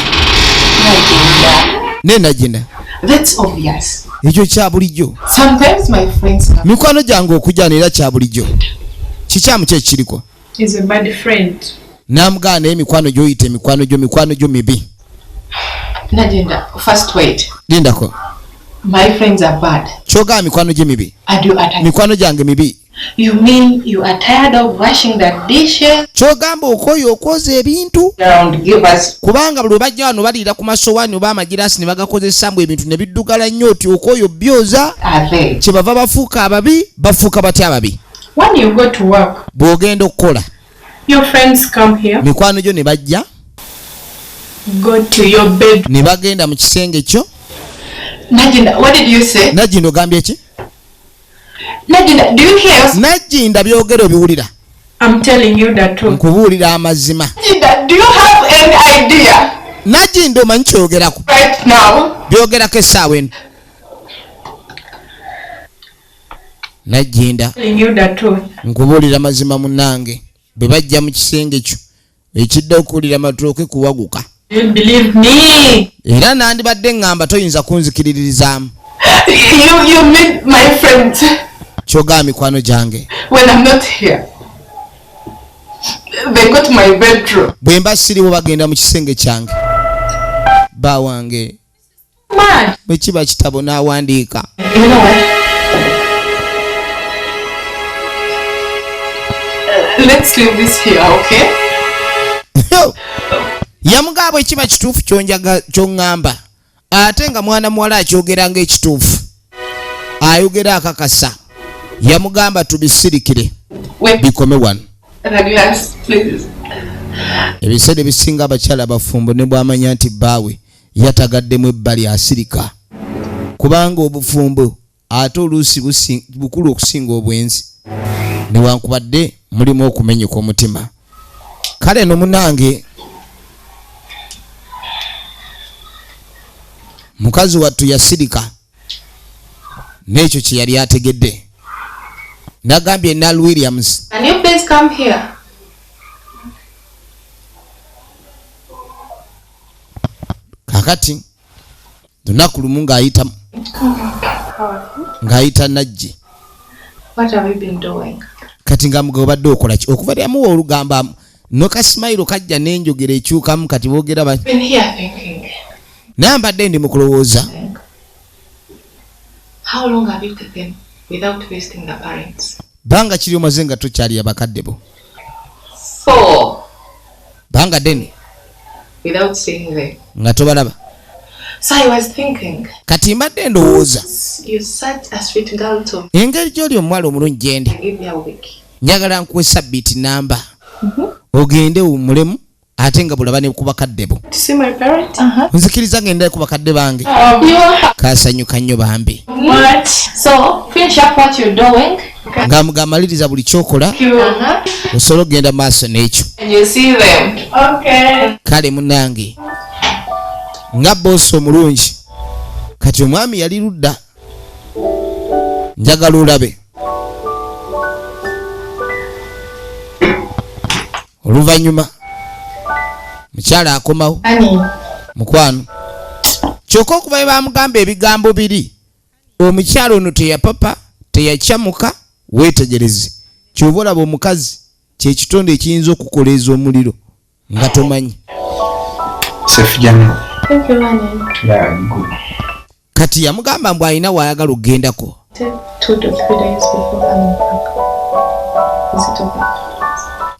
Ne nagenda. That's obvious. Ekyo kya bulijjo. Sometimes my friends come. Mikwano gyange okujja era kya bulijjo. Kikyamu kye kiriko. He's a bad friend. Namugaana naye mikwano gy'oyita mikwano gyo mibi. Nagenda, first wait. Lindako. My friends are bad. Kyogamba mikwano gye mibi. And you are tired. Mikwano gyange mibi. You mean you are tired of washing the dishes? Kyogamba okwoyo okwoza ebintu. Around, give us. Kubanga buli bajja wano baliira ku masowaani oba amagiraasi ne bagakozesa mbu ebintu ne biddugala nnyo oti okwoyo byoza. Are they? Kyebava bafuuka ababi bafuuka batya ababi. When you go to work, Bw'ogenda okukola your friends come here. mikwano gyo ne bajja Go to your bed. ne bagenda mu kisenge kyo. Najinda, what did you say? Najinda ogambye ki? Najinda, do you hear us? Najinda byogera obiwulira. I'm telling you the truth. Nkubuulira amazima. Najinda, do you have any idea? Najinda omanyi kyogerako. Right now. Byogerako essaawa eno. Najinda Telling you the truth. nkubuulira mazima munnange. Bwe bajja mu kisenge kyo ekidde okuwulira matooke kuwaguka. You believe me? Era nandibadde ngamba toyinza kunzikiririzaamu. You meet my friends Kyogamba mikwano gyange. when I'm not here. They go to my bedroom. Bwe mba siriwo bagenda mu kisenge kyange. Bba wange Mad. bwe kiba kitabo n'awandiika. You know what? Let's leave this here, okay? Yamugamba bwe kiba kituufu ky'oŋŋamba ate nga mwana muwala akyogera ng'ekituufu ayogera akakasa. Yamugamba tubisirikire Wait, bikome wano. the glass, please. Ebiseera ebisinga abakyala abafumbo ne bw'amanya nti bbaawe yatagaddemu ebbali asirika. Kubanga obufumbo ate oluusi bukulu okusinga obwenzi. Newankubadde mulimu okumenyeka omutima. Kale no munange mukazi wattu yasirika n'ekyo kye yali ategedde. Nagambye Nal Williams. Can you please come here? Kakati lunaku lumu ng'ayita Najji. What have you been doing? Kati nga mugabo badde okola ki? Okuva lyamuwa olugamba nokasimayiro kajja n'enjogera ekyukamu kati boogera Been here thinking. naye mbadde ndi mu kulowooza. How long have you taken without visiting the parents? Banga kiri omaze nga tokyali abakadde bo. 4 Banga ddene without seeing them. nga tobalaba. So I was thinking, Kati mbadde ndowooza you're such a sweet girl to me. engeri gy'oli omuwala omulungi gyendi. Give me a week. Njagala nkuwe sabbiiti namba ogende wummulemu ate nga bulaba ne ku bakadde bo. To see my parents? Nzikiriza ngenda ku bakadde bange. You are Kaasanyuka nnyo bambi. what? So finish up what you're doing. Nga mugamaliriza buli kyokola osobola okugenda maaso n'ekyo. And you see them. Okay. Kale munnange nga boosi omulungi kati omwami yali ludda njagala olabe oluvannyuma mukyala akomawo mukwano kyokka okuva bye bamugamba ebigambo biri omukyala ono teyapapa teyakyamuka weetegereze ky'oba olaba omukazi kyekitonde ekiyinza okukoleeza omuliro nga tomanyi kati yamugamba mbu alina waayagala okugendako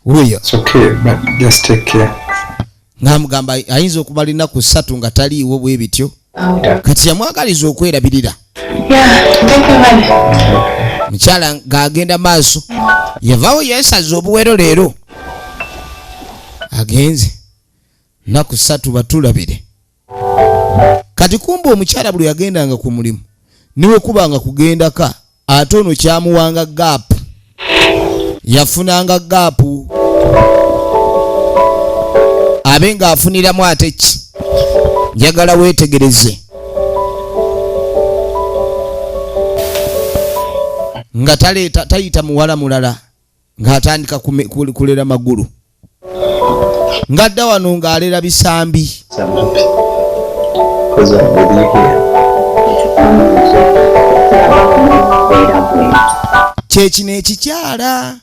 oyo ng'amugamba ayinza okumala ennaku 3 nga taliiwo bwe bityo kati yamwagaliza okwerabirira mukyala ng'agenda maaso yavaawo yeesaza obuwero leero agenze nnaku 3 batulabire kati kumba omukyala buli yagendanga ku mulimu niwe kubanga kugendaka ate ono kyamuwanga gaapu yafunanga gaapu abe ng'afuniramu ate ki njagala weetegereze nga tayita muwala mulala ng'atandika kulera magulu ng'adda wano ng'alera bisambi kyekino ekikyala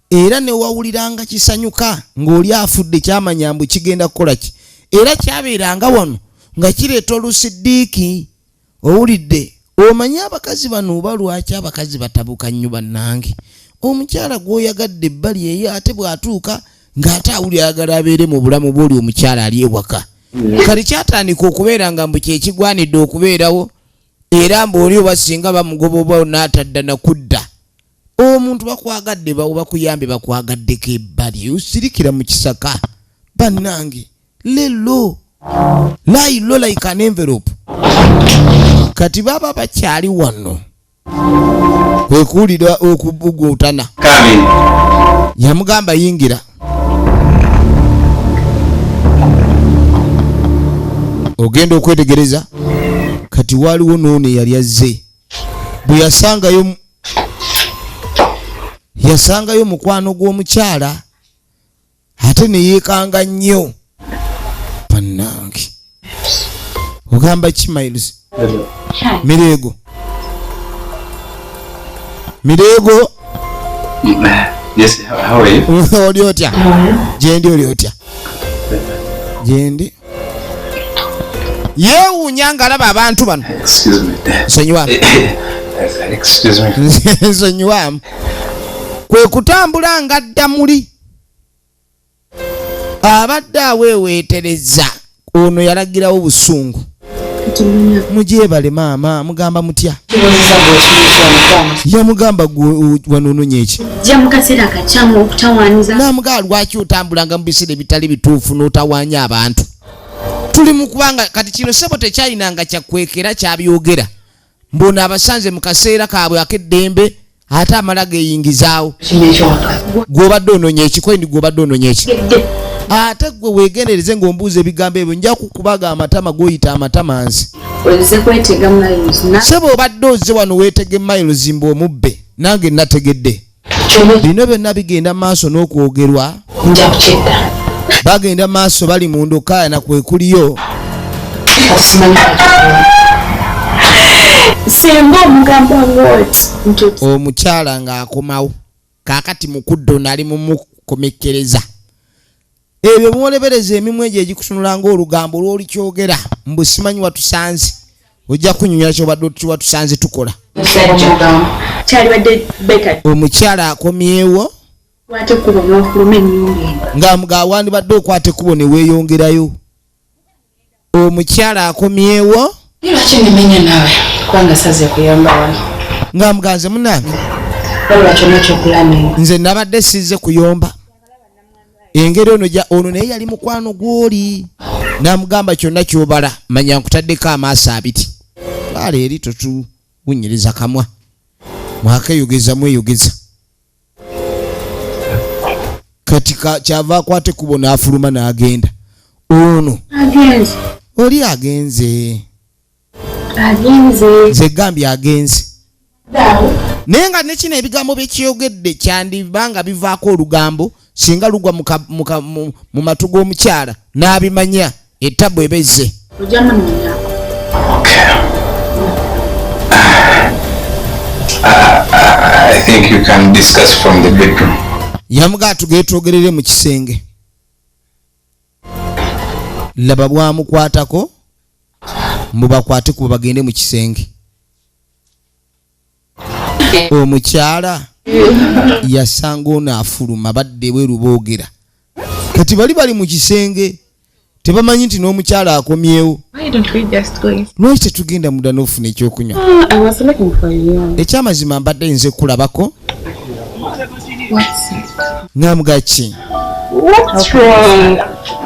era newawuliranga kisanyuka ng'oli afudde kyamanya mbu kigenda kukola ki era kyabeeranga wano nga kireeta olusiddiiki owulidde omanyi abakazi bano oba lwaki abakazi batabuka nnyo bannange omukyala gw'oyagadde ebbali eyo ate bw'atuuka ng'ate awuli ayagala abeere mu bulamu bw'oli omukyala ali ewaka kale kyatandika okubeera nga mbu kyekigwanidde okubeerawo era mbuoli oba singa bamugoba oba n'atadda nakudda omuntu bakwagadde bakuyambe bakwagaddeko ebbali osirikira mu kisaka bannange lelo layilo like an envelope kati baba bakyali wano kwekuwulira okubugutana yamugamba yingira ogenda okwetegereza kati waliwo noone yali azze bwe yasangayo mukwano gw'omukyala ate ne yeekanga nnyo bannange ogamba ki Miles Mirego Yes, how are you? oli otya gyendi oli otya gyendi yeewuunya ng'alaba abantu bano nsonyiwamu nsonyiwamu kwe kutambula ng'adda muli abadde aweeweetereza ono yalagirawo busungu mugyebale maama mugamba mutya yamugamba wanoononye eki namugamba lwaki otambulanga mu biseera ebitali bituufu n'otawaanya abantu tuli mu kubanga kati kino sebo tekyayinanga kyakwekera kyabyogera mbona abasanze mu kaseera kaabwe ak'eddembe ate amala geeyingizaawo gw'obadde ononye eki kwendi gw'obadde ononye eki ate gwe weegendereze ng'ombuuza ebigambo ebyo nja kukubaga amatama g'oyita amatama nsi sebo obadde ozze wano weetege miles mbu omubbe nange nategedde bino byonna bigenda maaso n'okwogerwa bagenda maaso bali mu ndokaana kwe kuliyo omukyala ng'akomawo kaakati mukuddo nali mumukomekereza ebyo muwolebereza emimwe egyo egikutunula ng'olugambo lw'olikyogera mbu simanyi watusanze ojja kunyumya kyobadde watusanze tukola omukyala akomyewo ng'amuga wandibadde okwata ekkubo ne weeyongerayo omukyala akomyewo ng'amuganze munange nze nabadde sizze kuyomba engeri ono naye yali mukwano gw'oli n'amugamba kyonna ky'obala manya nkutaddeko amaaso abiri baala eri totuwunyiriza kamwa mwakeyogeza mweyogeza kati kyava akwata ekkubo n'afuluma n'agenda ono oli agenze Agenze. Nze gambye agenze. Naye nga ne kino ebigambo bye kyogedde kyandibanga bivaako olugambo singa lugwa mu matu g'omukyala n'abimanya ettabu ebezze. I think you can discuss from the bedroom. Yamuga tugende twogerere mu kisenge. Laba bwamukwatako mubakwate ku bagende mu kisenge. Omukyala yasanga ono afuluma badde bweru boogera. Kati bali mu kisenge tebamanyi nti n'omukyala akomyewo. Why don't we just go in? Lwaki tetugenda muda n'ofuna ekyokunywa? I was looking for you. Ekyamazima mbadde nze kulabako. What's it? Ng'amugaki. What's wrong?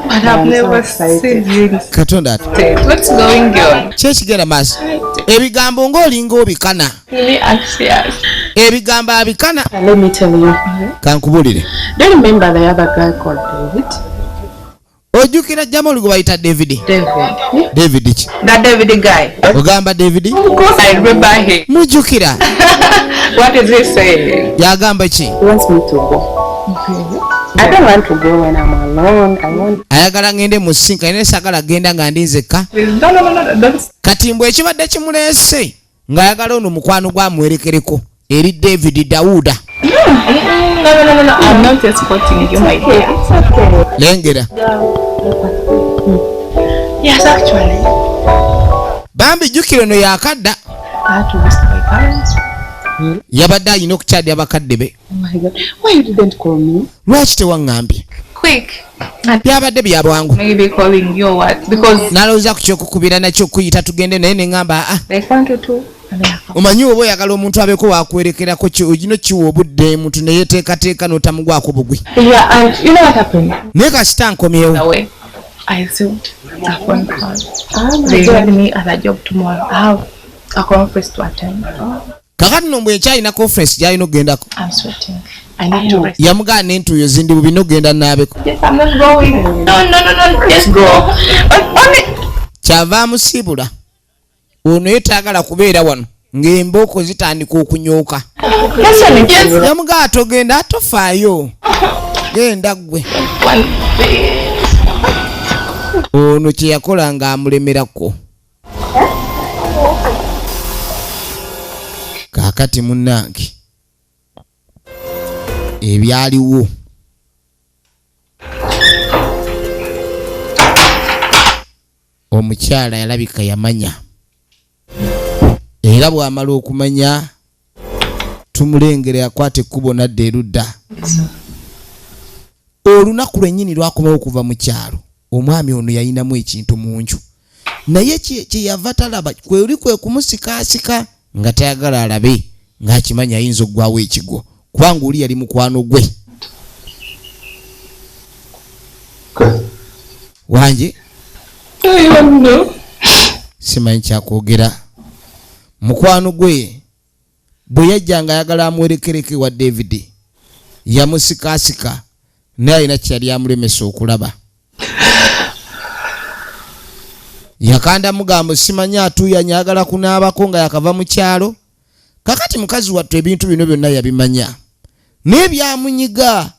I have never seen you. Katonda ati. What's going on? Kyekigenda maaso. Ebigambo ng'olinga obikana. Really anxious. Ebigambo abikana. Let me tell you. Kankubulire. Do you remember the other guy called David? Ojjukira Jamoli gwe bayita David. David ki? That David guy. Ogamba David? Of course I remember him. Mujjukira. What is he saying? Yagamba ki? He wants me to go. I don't want to go when I'm alone. I want. Ayagala ngende mu sinka ine sagala genda nga ndi nzekka. No. Don't. Kati mbwe ekibadde kimuleese ng'ayagala ono mukwano gwamwerekereko eri David Dawuda. No. I'm not escorting you, my dear. It's okay. Lengera. Yes, actually. Bambi jjukira ono yakadda. I had to visit my parents. Yabadde alina okukyadya bakadde be. Oh my God. Why you didn't call me? Lwaki tewaŋŋambye? Quick. Byabadde bya bwangu. Maybe calling you what? Because Nalowooza ku kyokukubira nakyo kuyita tugende naye ne ŋŋamba they want you to. And they are coming. omanyi oba oyagala omuntu abeeko wakwerekerako ogino kiwa obudde muntu ne yeteekateeka n'otamugwako bugwi. Yeah, and you know what happened? Naye kasita nkomyewo. Away. I received a phone call. Oh my They God. need me at a job tomorrow. I have a conference to attend. Kakati nombwe ekyalina conference gy'alina okugendako. I'm sweating. I need to rest. Yamugaana entuuyo zindi bubina okugenda naabeko. Yes, I'm not going. No. Just go. But only. Kyava amusiibula. Ono yetaagala kubeera wano ng'embooko zitandika okunyooka. Yes. Yamugaa togenda atofaayo. Genda ggwe. One day. Ono kye yakola ng'amulemerako. Kaakati munnange ebyaliwo omukyala yalabika yamanya era bw'amala okumanya tumulengere akwata ekkubo nadda erudda. Olunaku lwennyini lwakomawo okuva mu kyalo omwami ono yayinamu ekintu mu nju naye kye yava talaba kwe kumusikaasika nga tayagala alabe ng'akimanya ayinza oggwawo ekigo kubanga oli yali mukwano gwe. Wanje simanyi kyakwogera. Mukwano gwe bwe yajja nga ayagala amwerekereke wa David yamusikaasika naye alina kyeyali amulemesa okulaba. Yakanda mugambo simanyi atuuyanya ayagala kunaabako nga yakava mu kyalo. Kakati mukazi wattu ebintu bino byonna yabimanya naye byamunyiga.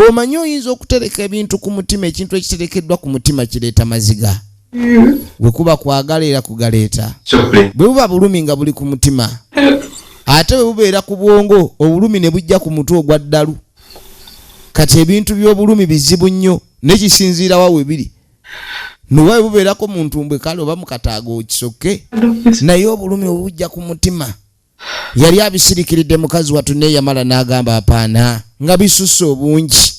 Omanyi oyinza okutereka ebintu ku mutima, ekintu ekiterekeddwa ku mutima kireeta maziga. Bwe kuba kwagala era kugaleeta. Bwe buba bulumi nga buli ku mutima ate bwe bubeera ku bwongo obulumi ne bujja ku mutwe ogwa ddalu. Kati ebintu by'obulumi bizibu nnyo nekisinziira wa we biri. Nuwaye bubeerako mu ntumbwe kale oba mu kataago okisoke naye obulumi obujja ku mutima. Yali abisirikiridde mukazi wattu naye yamala n'agamba apaana nga bisusse obungi.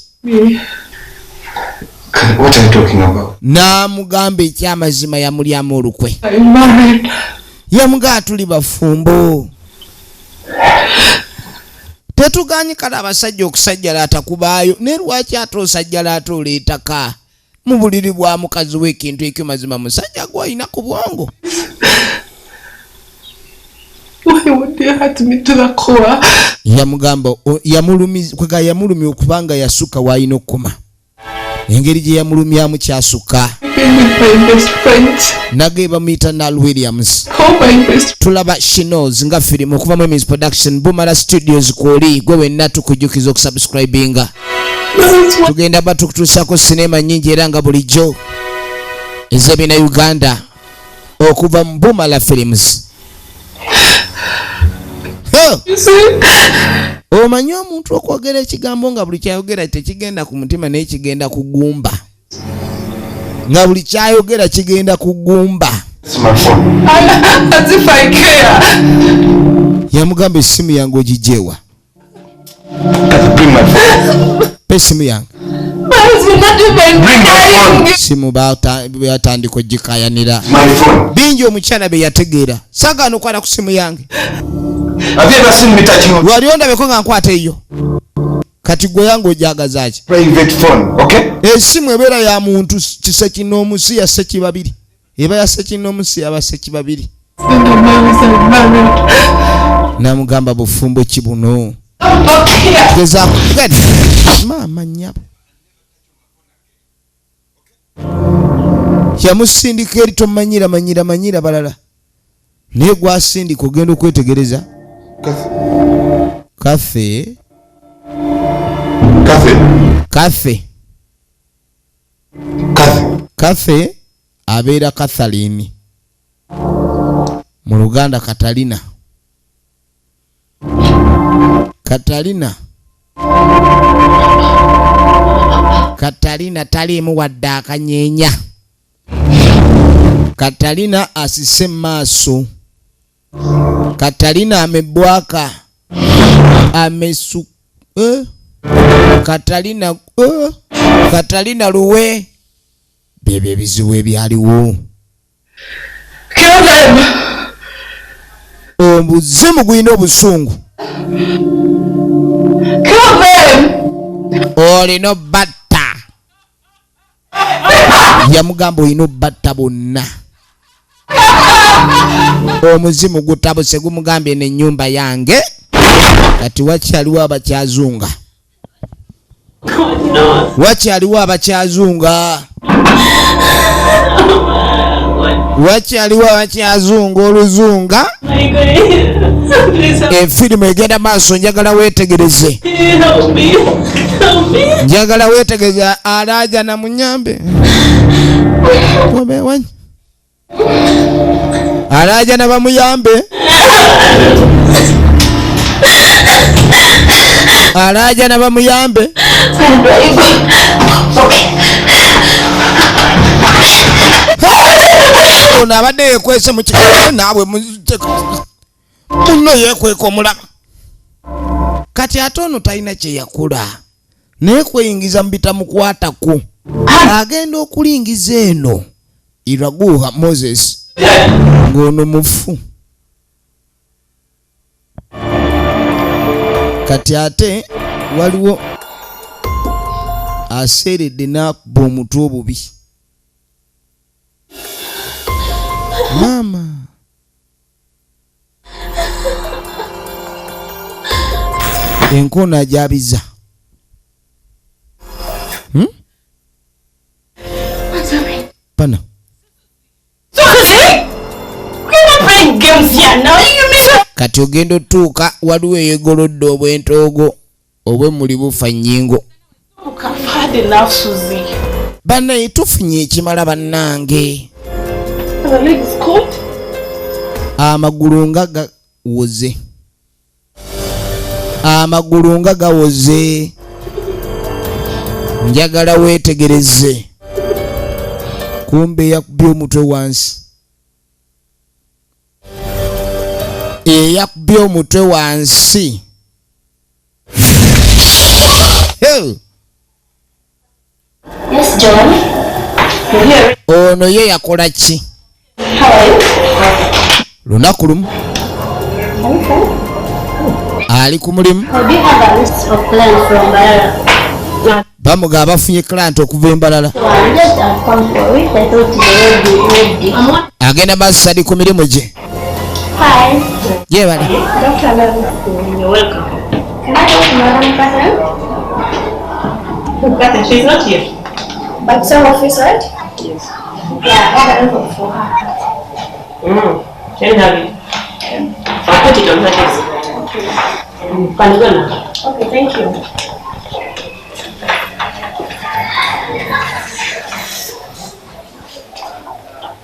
What are you talking about? N'amugamba ekyamazima yamulyamu olukwe. I'm married. Yamugaa tuli bafumbo. Tetuganye kale abasajja okusajjalaata kubaayo naye lwaki ate osajjalaata oleetaka mu buliri bwa mukazi w'ekintu ekyo mazima musajja gw'alina ku bwongo. Why would they hurt me to the core? Yamugamba yamulumya okubanga yasuka w'alina okukoma. engeri gye yamulumyamu kyasuka. Nage bamuyita Nal Williams. Tulaba Shinos nga firimu okuva mu Emmy's Production Bumara Studios kwoli gwe wenna tukujjukiza okusubscribinga. Tugenda batukutuusako sinema nnyingi era nga bulijjo ez'ebina Uganda okuva mu Bumara Films. Omanyi omuntu okwogera ekigambo nga buli kyayogera tekigenda ku mutima naye kigenda kugumba. Nga buli kyayogera kigenda kugumba. Smartphone. As if I care. Yamugamba esimu yange ogijewa. Bring my phone. Pe simu yange. Bring my phone. Simu batandika ogikayanira. My phone. Bingi omukyala be yategeera. Sagaana okwata ku simu yange. Have you ever seen me touching a Lwali ondabeko nga nkwata eyo. Kati gwe yange ojagaza ki? private phone, okay? Esimu ebeera ya muntu kisekinomusi ya sekibabiri. Eba ya sekinomusi aba sekibabiri. Namugamba bufumbo kibuno. Gezaako gadi. Mama nyabo. Yamusindika eri tomanyira balala. Naye gwasindika ogenda okwetegereza. Cafe. Cafe abeera Catherine. Mu Luganda Katalina. Katalina taliimu wadde akanyeenya. Katalina asise maaso. Katalina amebwaka. Amesu. Katalina luwe. Bebe bizibu ebyaliwo. Kill them. Obuzimu gwina obusungu. Kill them. Olina batta. Yamugamba olina batta bonna. Omuzimu gutabuse gumugambye n'ennyumba yange. Kati wakyaliwo abakyazunga. Wakyaliwo abakyazunga. Wakyaliwo abakyazunga oluzunga. Efirimu egenda maaso njagala weetegereze. Njagala weetegereze Alaja na munyambe. Obewanyi. Alaja na bamuyambe. Alaja na bamuyambe. Ono abadde yekwese mu kikolwa naabwe muno yekweka omulaba. Kati ate ono talina kye yakula. Naye kweyingiza mu bitamukwatako. Agenda okulingiza eno. Iraguha Moses. Ng'ono mufu. Kati ate waliwo aseeredde n'akuba omutwe obubi. Mama. Enkono ajabiza. Pana. Kati ogenda otuuka waliwo eyeegolodde obwentoogo obwemuli bufa nnyingo. Bannaye tufunye ekimala bannange. Amagulu nga gawoze. Amagulu nga gawoze. Njagala weetegereze. Kumbe yakubye omutwe wansi. Yakubye omutwe wansi. Yes, John. You're here. Ono ye yakola ki? How are you? Lunaku lumu. Ali ku mulimu. I do have a list of clients from Barara. Bamuga abafunye client okuva Embalala. So I just have come for it. I thought you would be ready. Agenda masadi ku mirimu gye. Hi. Gye bali. Dr. Love. You're welcome. Can I talk to Madam Catherine? Catherine, she's not here. But some office, right? Yes. Yeah, I got it for her. Can you have it? I'll put it on the desk. Okay, thank you.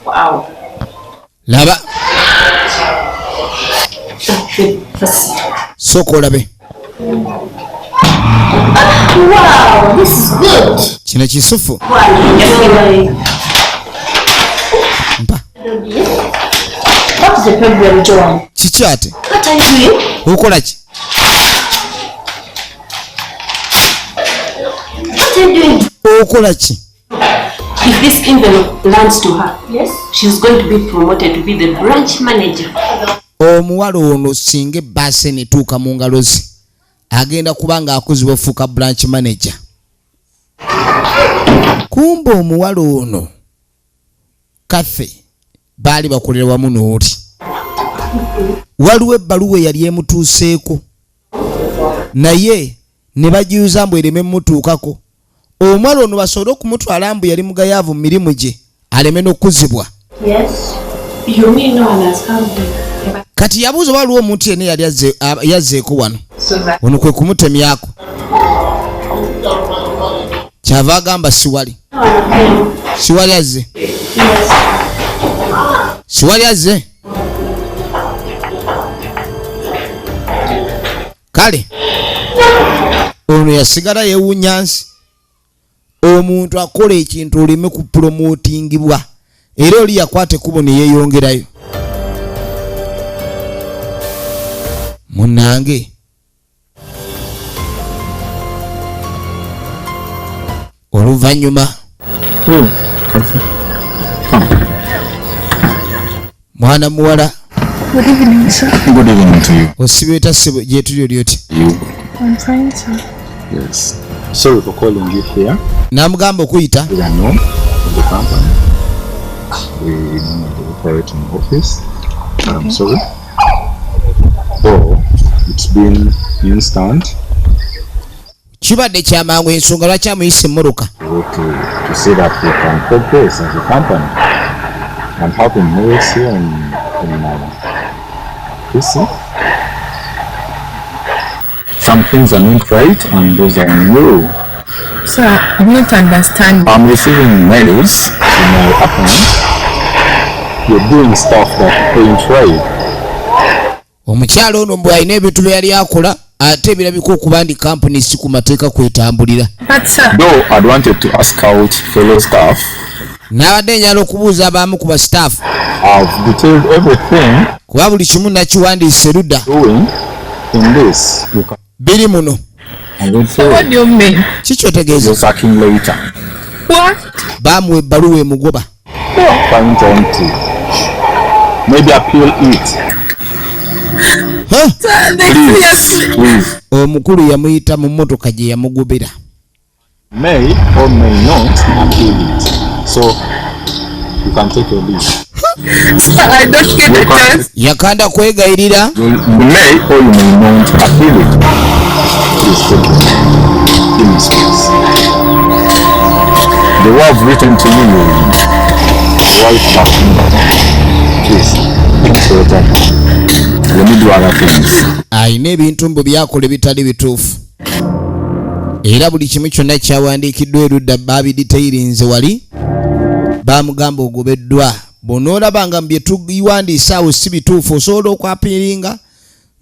Wow. Laba. Soko labe. Wow, this is good. Kino kisufu. Mpa. What is the problem, John? Chichate. What are you doing? Ukola ki? What are you doing? Ukola ki? If this envelope lands to her, Yes. she's going to be promoted to be the branch manager. Omuwala ono singa ebbasa netuuka mu ngalo ze agenda kubanga akuzibwa ofuuka branch manager. Kumbe omuwala ono kaffe baali bakolera wamu n'oli. Waliwo ebbaluwa yali emutuuseeko naye ne bagiyuza mbu ereme mutuukako. Omwala ono basobole okumutwala mbu yali mugayaavu mu mirimu gye aleme n'okuzibwa. Yes. You mean no one has come here? Kati yabuuza waliwo omuntu yenna yali yazzeeko wano. So that Ono kwe kumutemyako. Kyava agamba siwali. Siwali azze. Siwali azze. Kale. Ono yasigala yeewuunya nsi. Omuntu akola ekintu oleme ku promotingibwa. Era oli yakwate kubo ne yeeyongerayo. Munange. Oluvannyuma. Mwana muwala. Good evening, sir. Good evening to you. Osibeta sebo gyetulyo lyoti. I'm fine, sir. Yes. Sorry for calling you here. Namugamba okuyita. We are known from the company. We normally operate in office. I'm sorry. Oh, it's been instant. Kibadde kyamangu ensonga lwaki amuyise emmoroka. To see that we can progress as a company. I'm having noise here in my PC. Some things are not right and those are on you. Sir, I don't understand. I'm receiving mails in my account. You're doing stuff that ain't right. Omukyalo ono mbwe alina ebintu bye yali akola ate ebirabika okuba ndi kampuni si ku mateeka kwetambulira. But sir, Though I'd wanted to ask out fellow staff, N'abadde njala okubuuza abamu ku basitaafu. I've detailed everything Kuba buli kimu nakiwandiise ludda. doing in this. You can Biri muno. what do you mean? Kikyotegeeza. you're sacking later. What? Baamuwa ebbaluwa emugoba. Find time to maybe appeal it. Huh? Seriously? Please. Omukulu yamuyita mu mmotoka gye yamugobera. May or may not appeal it. So you can take your leave. Sir, I don't get the chance. Yakanda kwegayirira. You may or you may not appeal it. Please take it. Give me space. The way I've written to you, right back. Please, thanks for your time. Let me do other things. Ayina ebintu mbu byakola ebitali bituufu. Era buli kimu kyonna kyawandiikiddwa erudda baabiditayirinze wali. Baamugamba ogobeddwa. Bw'onoolabanga mu bye tuwandiise awo si bituufu osobola okwapiiringa.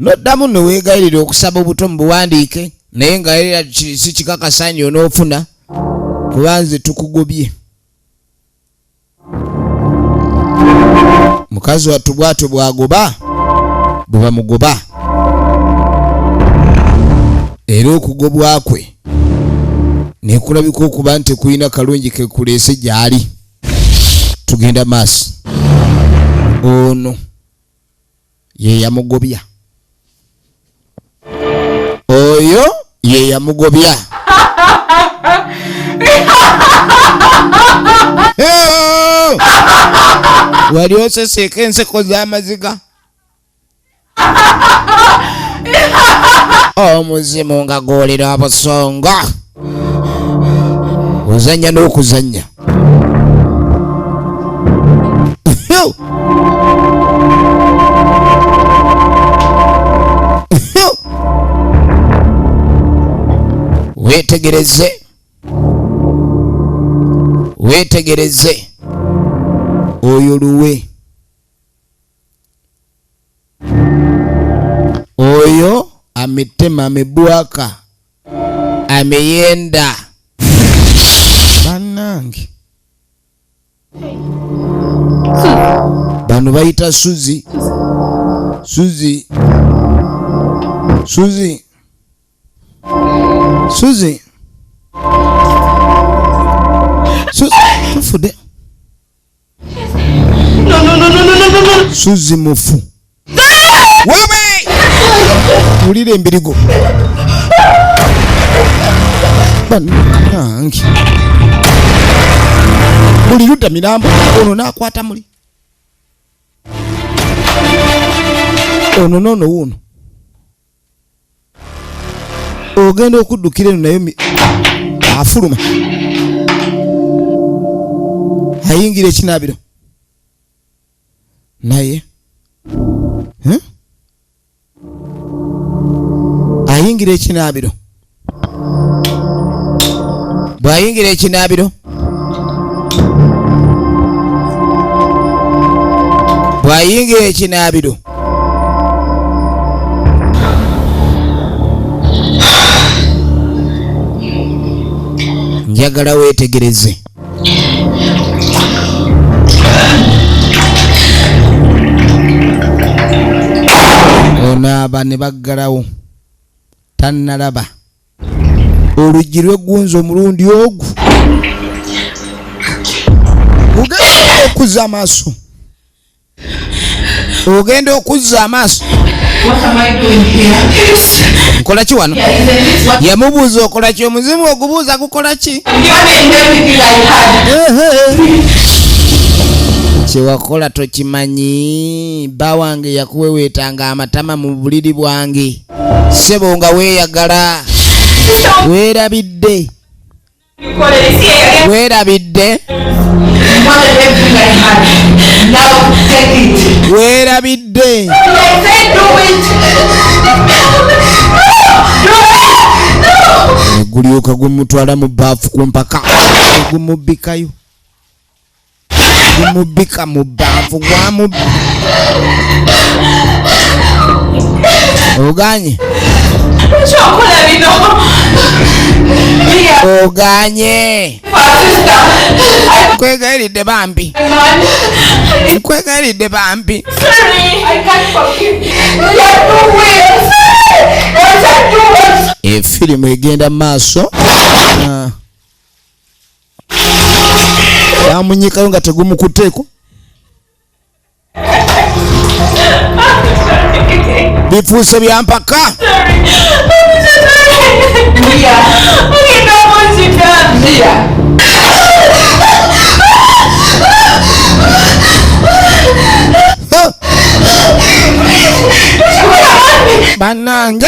N'oddamu ne weegayirira okusaba obuto mu buwandiike naye nga era si kikakasanyi onoofuna kuba nze tukugobye. Mukazi wattu bw'atyo bw'agoba bwe bamugoba. Era okugobwa kwe nekulabika okuba nti kulina kalungi kekuleese gy'ali. Tugenda maaso. Ono ye yamugobya. Oyo ye yamugobya. Wali oseseeka enseko z'amaziga. Omuzimu nga gwolera abasonga. ozanya n'okuzanya. Wetegereze oyo luwe, oyo ametema, amebwaka, ameyenda. Bannange bano bayita Suzi. Tufude. No. Suzi mufu. Wewe! Ulire embirigo. Bannange. Buli ludda mirambo ono nakwata muli. Ono nono wuno. Ogenda okuddukira eno nayo afuluma. Ayingira ekinabiro naye ayingira ekinabiro. Bw'ayingira ekinabiro, bw'ayingira ekinabiro, njagala weetegereze. Onaaba ne baggalawo tannalaba oluggi lw'eggunzo omulundi ogwo. Ogenda okuzza amaaso, ogenda okuzza amaaso. Nkola ki wano? Yamubuuza okola ki? Omuzimu ogubuuza gukola ki? Kyewakola tokimanyi. Bba wange yakuweweetanga amatama mu buliri bwange. Ssebo nga weeyagala. Weerabidde. Weerabidde. Weerabidde. Gulyoka gumutwala mu bbaafu ku mpaka. Gumubbikayo. Gumubbika mu bbaafu gwamubbi. Oganye. Oganye. Nkwegayiridde bambi. Nkwegayiridde bambi. Efirimu egenda maaso. Bamunyikayo nga tegumukuteeko. Bifuuse bya mpaka. Bannange.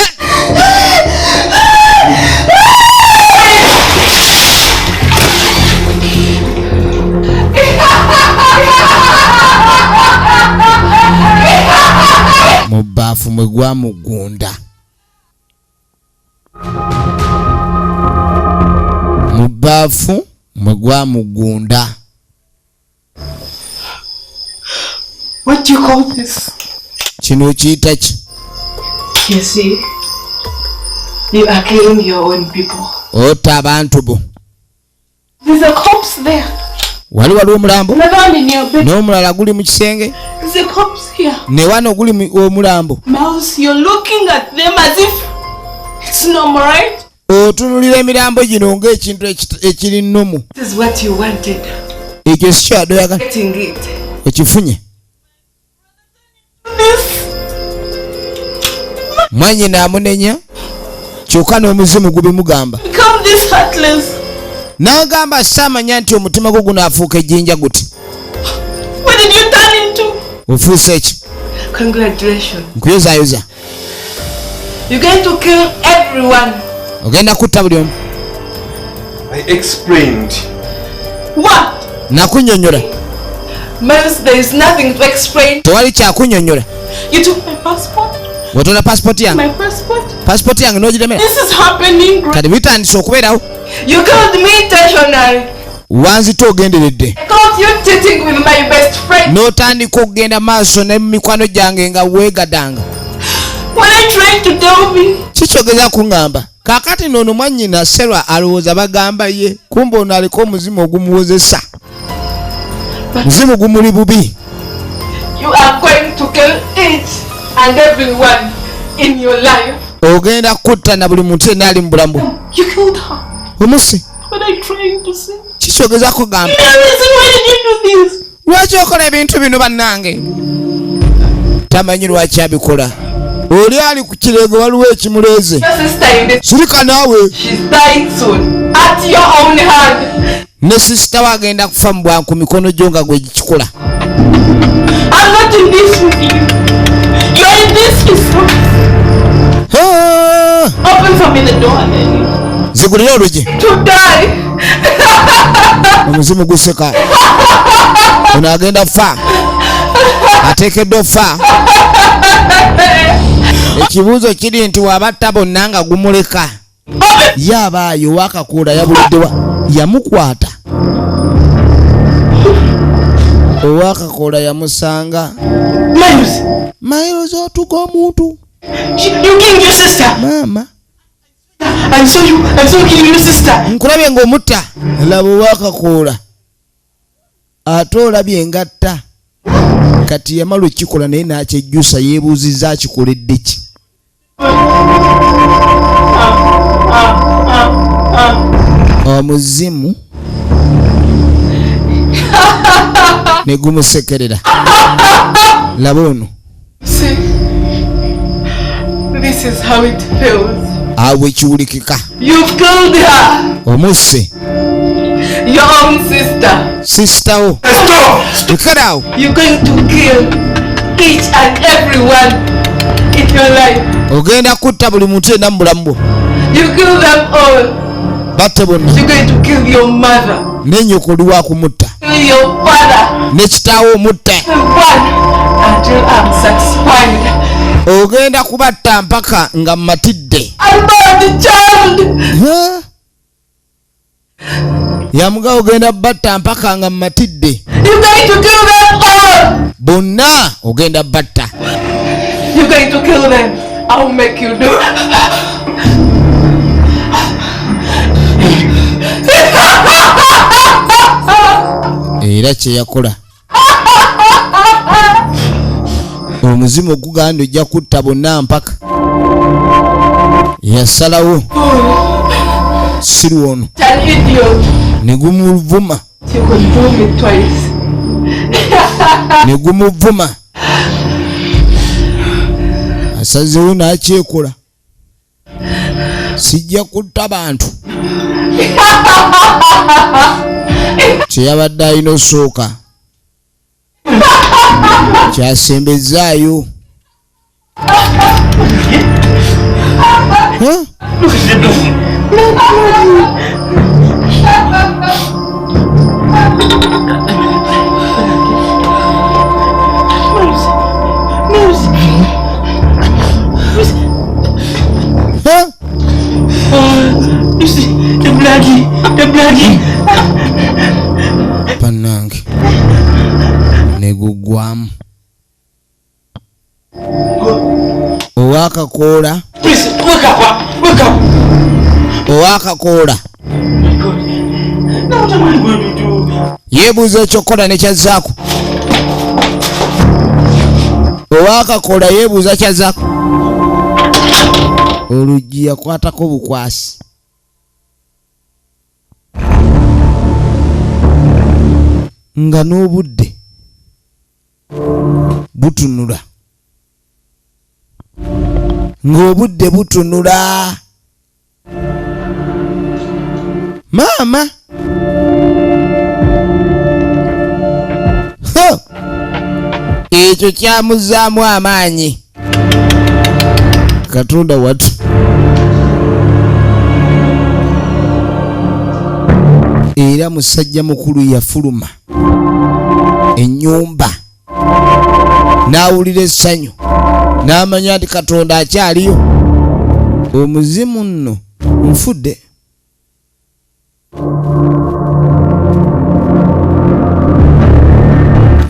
Mu bbaafu mwe gwamugunda. Mu bbaafu mwe gwamugunda. What do you call this? Kino kiyita ki? You see, you are killing your own people. Ota abantu bo. There's a corpse there. Wali omulambo? Another one in your bed. N'omulala guli mu kisenge? There's a corpse here. Ne wano guli omulambo. Mouse, you're looking at them as if it's normal, right? Otunulira emirambo gino ng'ekintu ekiri nnomu. This is what you wanted. Ekyo si kyadoyagala. Getting it. Ekifunye. Mwanyina amunenya kyokka n'omuzimu gubimugamba. Become this heartless. N'agamba saamanya nti omutima gwo gunaafuuka ejjinja guti. What did you turn into? Ofuuse ki? Congratulations. Nkuyozaayoza. You're going to kill everyone. Ogenda kutta buli omu. I explained. What? Nakunyonyola. Miles, there is nothing to explain. Tewali kyakunyonyola. You took my passport. Watona passport yange. My passport. Passport yange n'ogiremera. This is happening. Kati bitandise okubeerawo. You called me intentionally. Wanzita ogenderedde. I caught you cheating with my best friend. N'otandika okugenda maaso ne mikwano gyange nga weegadanga. What are you trying to tell me? Kikyogeza kuŋŋamba. Kaakati n'ono mwannyina Serwa alowooza bagamba ye. Kumbe ono aliko omuzimu ogumuwozesa. Muzimu gumuli bubi. You are going to kill each and everyone in your life. Ogenda kutta na buli muntu yenna ali mu bulamu. You killed her. Omusi. What are you trying to say? Kikyogeza kugamba. Why did you do this? Lwaki okola ebintu bino bannange? Tamanyi lwaki abikola. Oli ali ku kirego waliwo ekimuleeze. Sirika naawe. She's dying soon. At your own hand. Ne sisita wagenda kufa mu bwangu mikono gyo nga gwe gikikola. I'm not in this with you. You're in this with me. Open for me the door then. Zigulira oluggi. To die. Omuzimu guseka. Ono agenda kufa. Ateekeddwa okufa. Ekibuuzo kiri nti wabatta bonna nga gumuleka. Yabaayo wakakuula yabuliddewa. Yamukwata. Owakakola yamusanga. Miles otuka omuntu. You killed your sister. Mama. I saw you killing your sister. Nkulabye ng'omutta. Laba owakakola. Ate olabye ngatta. Kati yamala okikola naye n'akyejjusa yeebuuzizza akikoledde ki. Omuzimu ne gumusekerera. Laba ono. See, this is how it feels. Awe kiwulikika. You've killed her. Omusse. Your own sister. Sister wo. Stop. You're going to kill each and everyone in your life. Ogenda kutta buli muntu yenna mu bulamu bwo. You kill them all. Batte bonna. You're going to kill your mother. Ne nnyoko oli wa kumutta. Kill your father. Ne kitaawo omutta. Until I'm satisfied. Ogenda kubatta mpaka nga mmatidde. About the child. Yamuga ogenda batta mpaka nga mmatidde. You're going to kill them all. Bonna ogenda batta. You're going to kill them. I'll make you do. Era kye yakola. Omuzimu oguganda ojja kutta bonna mpaka. Yasalawo. Sirwono. An idiot. Ne gumuvuma. You could do me twice. Ne gumuvuma. Asazeewo n'akyekola. Sijja kutta bantu. Kyeyabadde alina osooka. Kyasembezaayo. The bloody. Panange. Negugwamu. Owakakola. Please, wake up. Wake up. Owakakola. Now what am I going to do? Yeebuuza ekyokola ne kyazzaako. Owakakola yeebuuza kyazzaako. Oluggi yakwatako bukwasi. Nga n'obudde butunula. Ng'obudde butunula. Maama. Ekyo kyamuzaamu amaanyi. Katonda watu. era musajja mukulu yafuluma ennyumba n'awulira essanyu n'amanya nti Katonda akyaliyo. Omuzimu nno nfudde.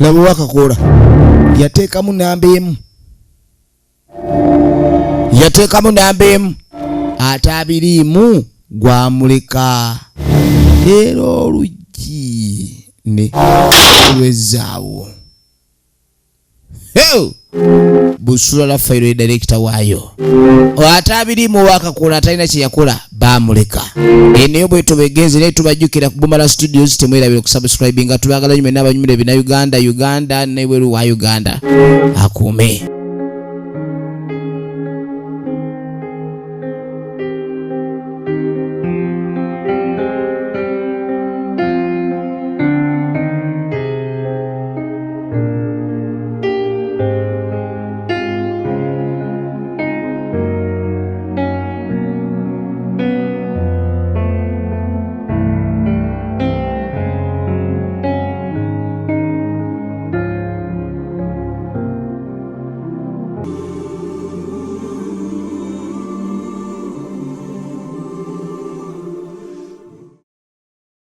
Laba wakakoola yateekamu namba emu ate abiriimu gwamuleka. Leero oluggi ne lwezaawo. Busula la fayiro director waayo. Ate abiriimu wakakoola atalina kye yakola baamuleka. Eneyo bwe tubegenze naye tubajjukira ku BUMARA Studios temwerabire kusubscribe nga tubagala nyume n'abanyumire bina Uganda ne bweru wa Uganda akuume.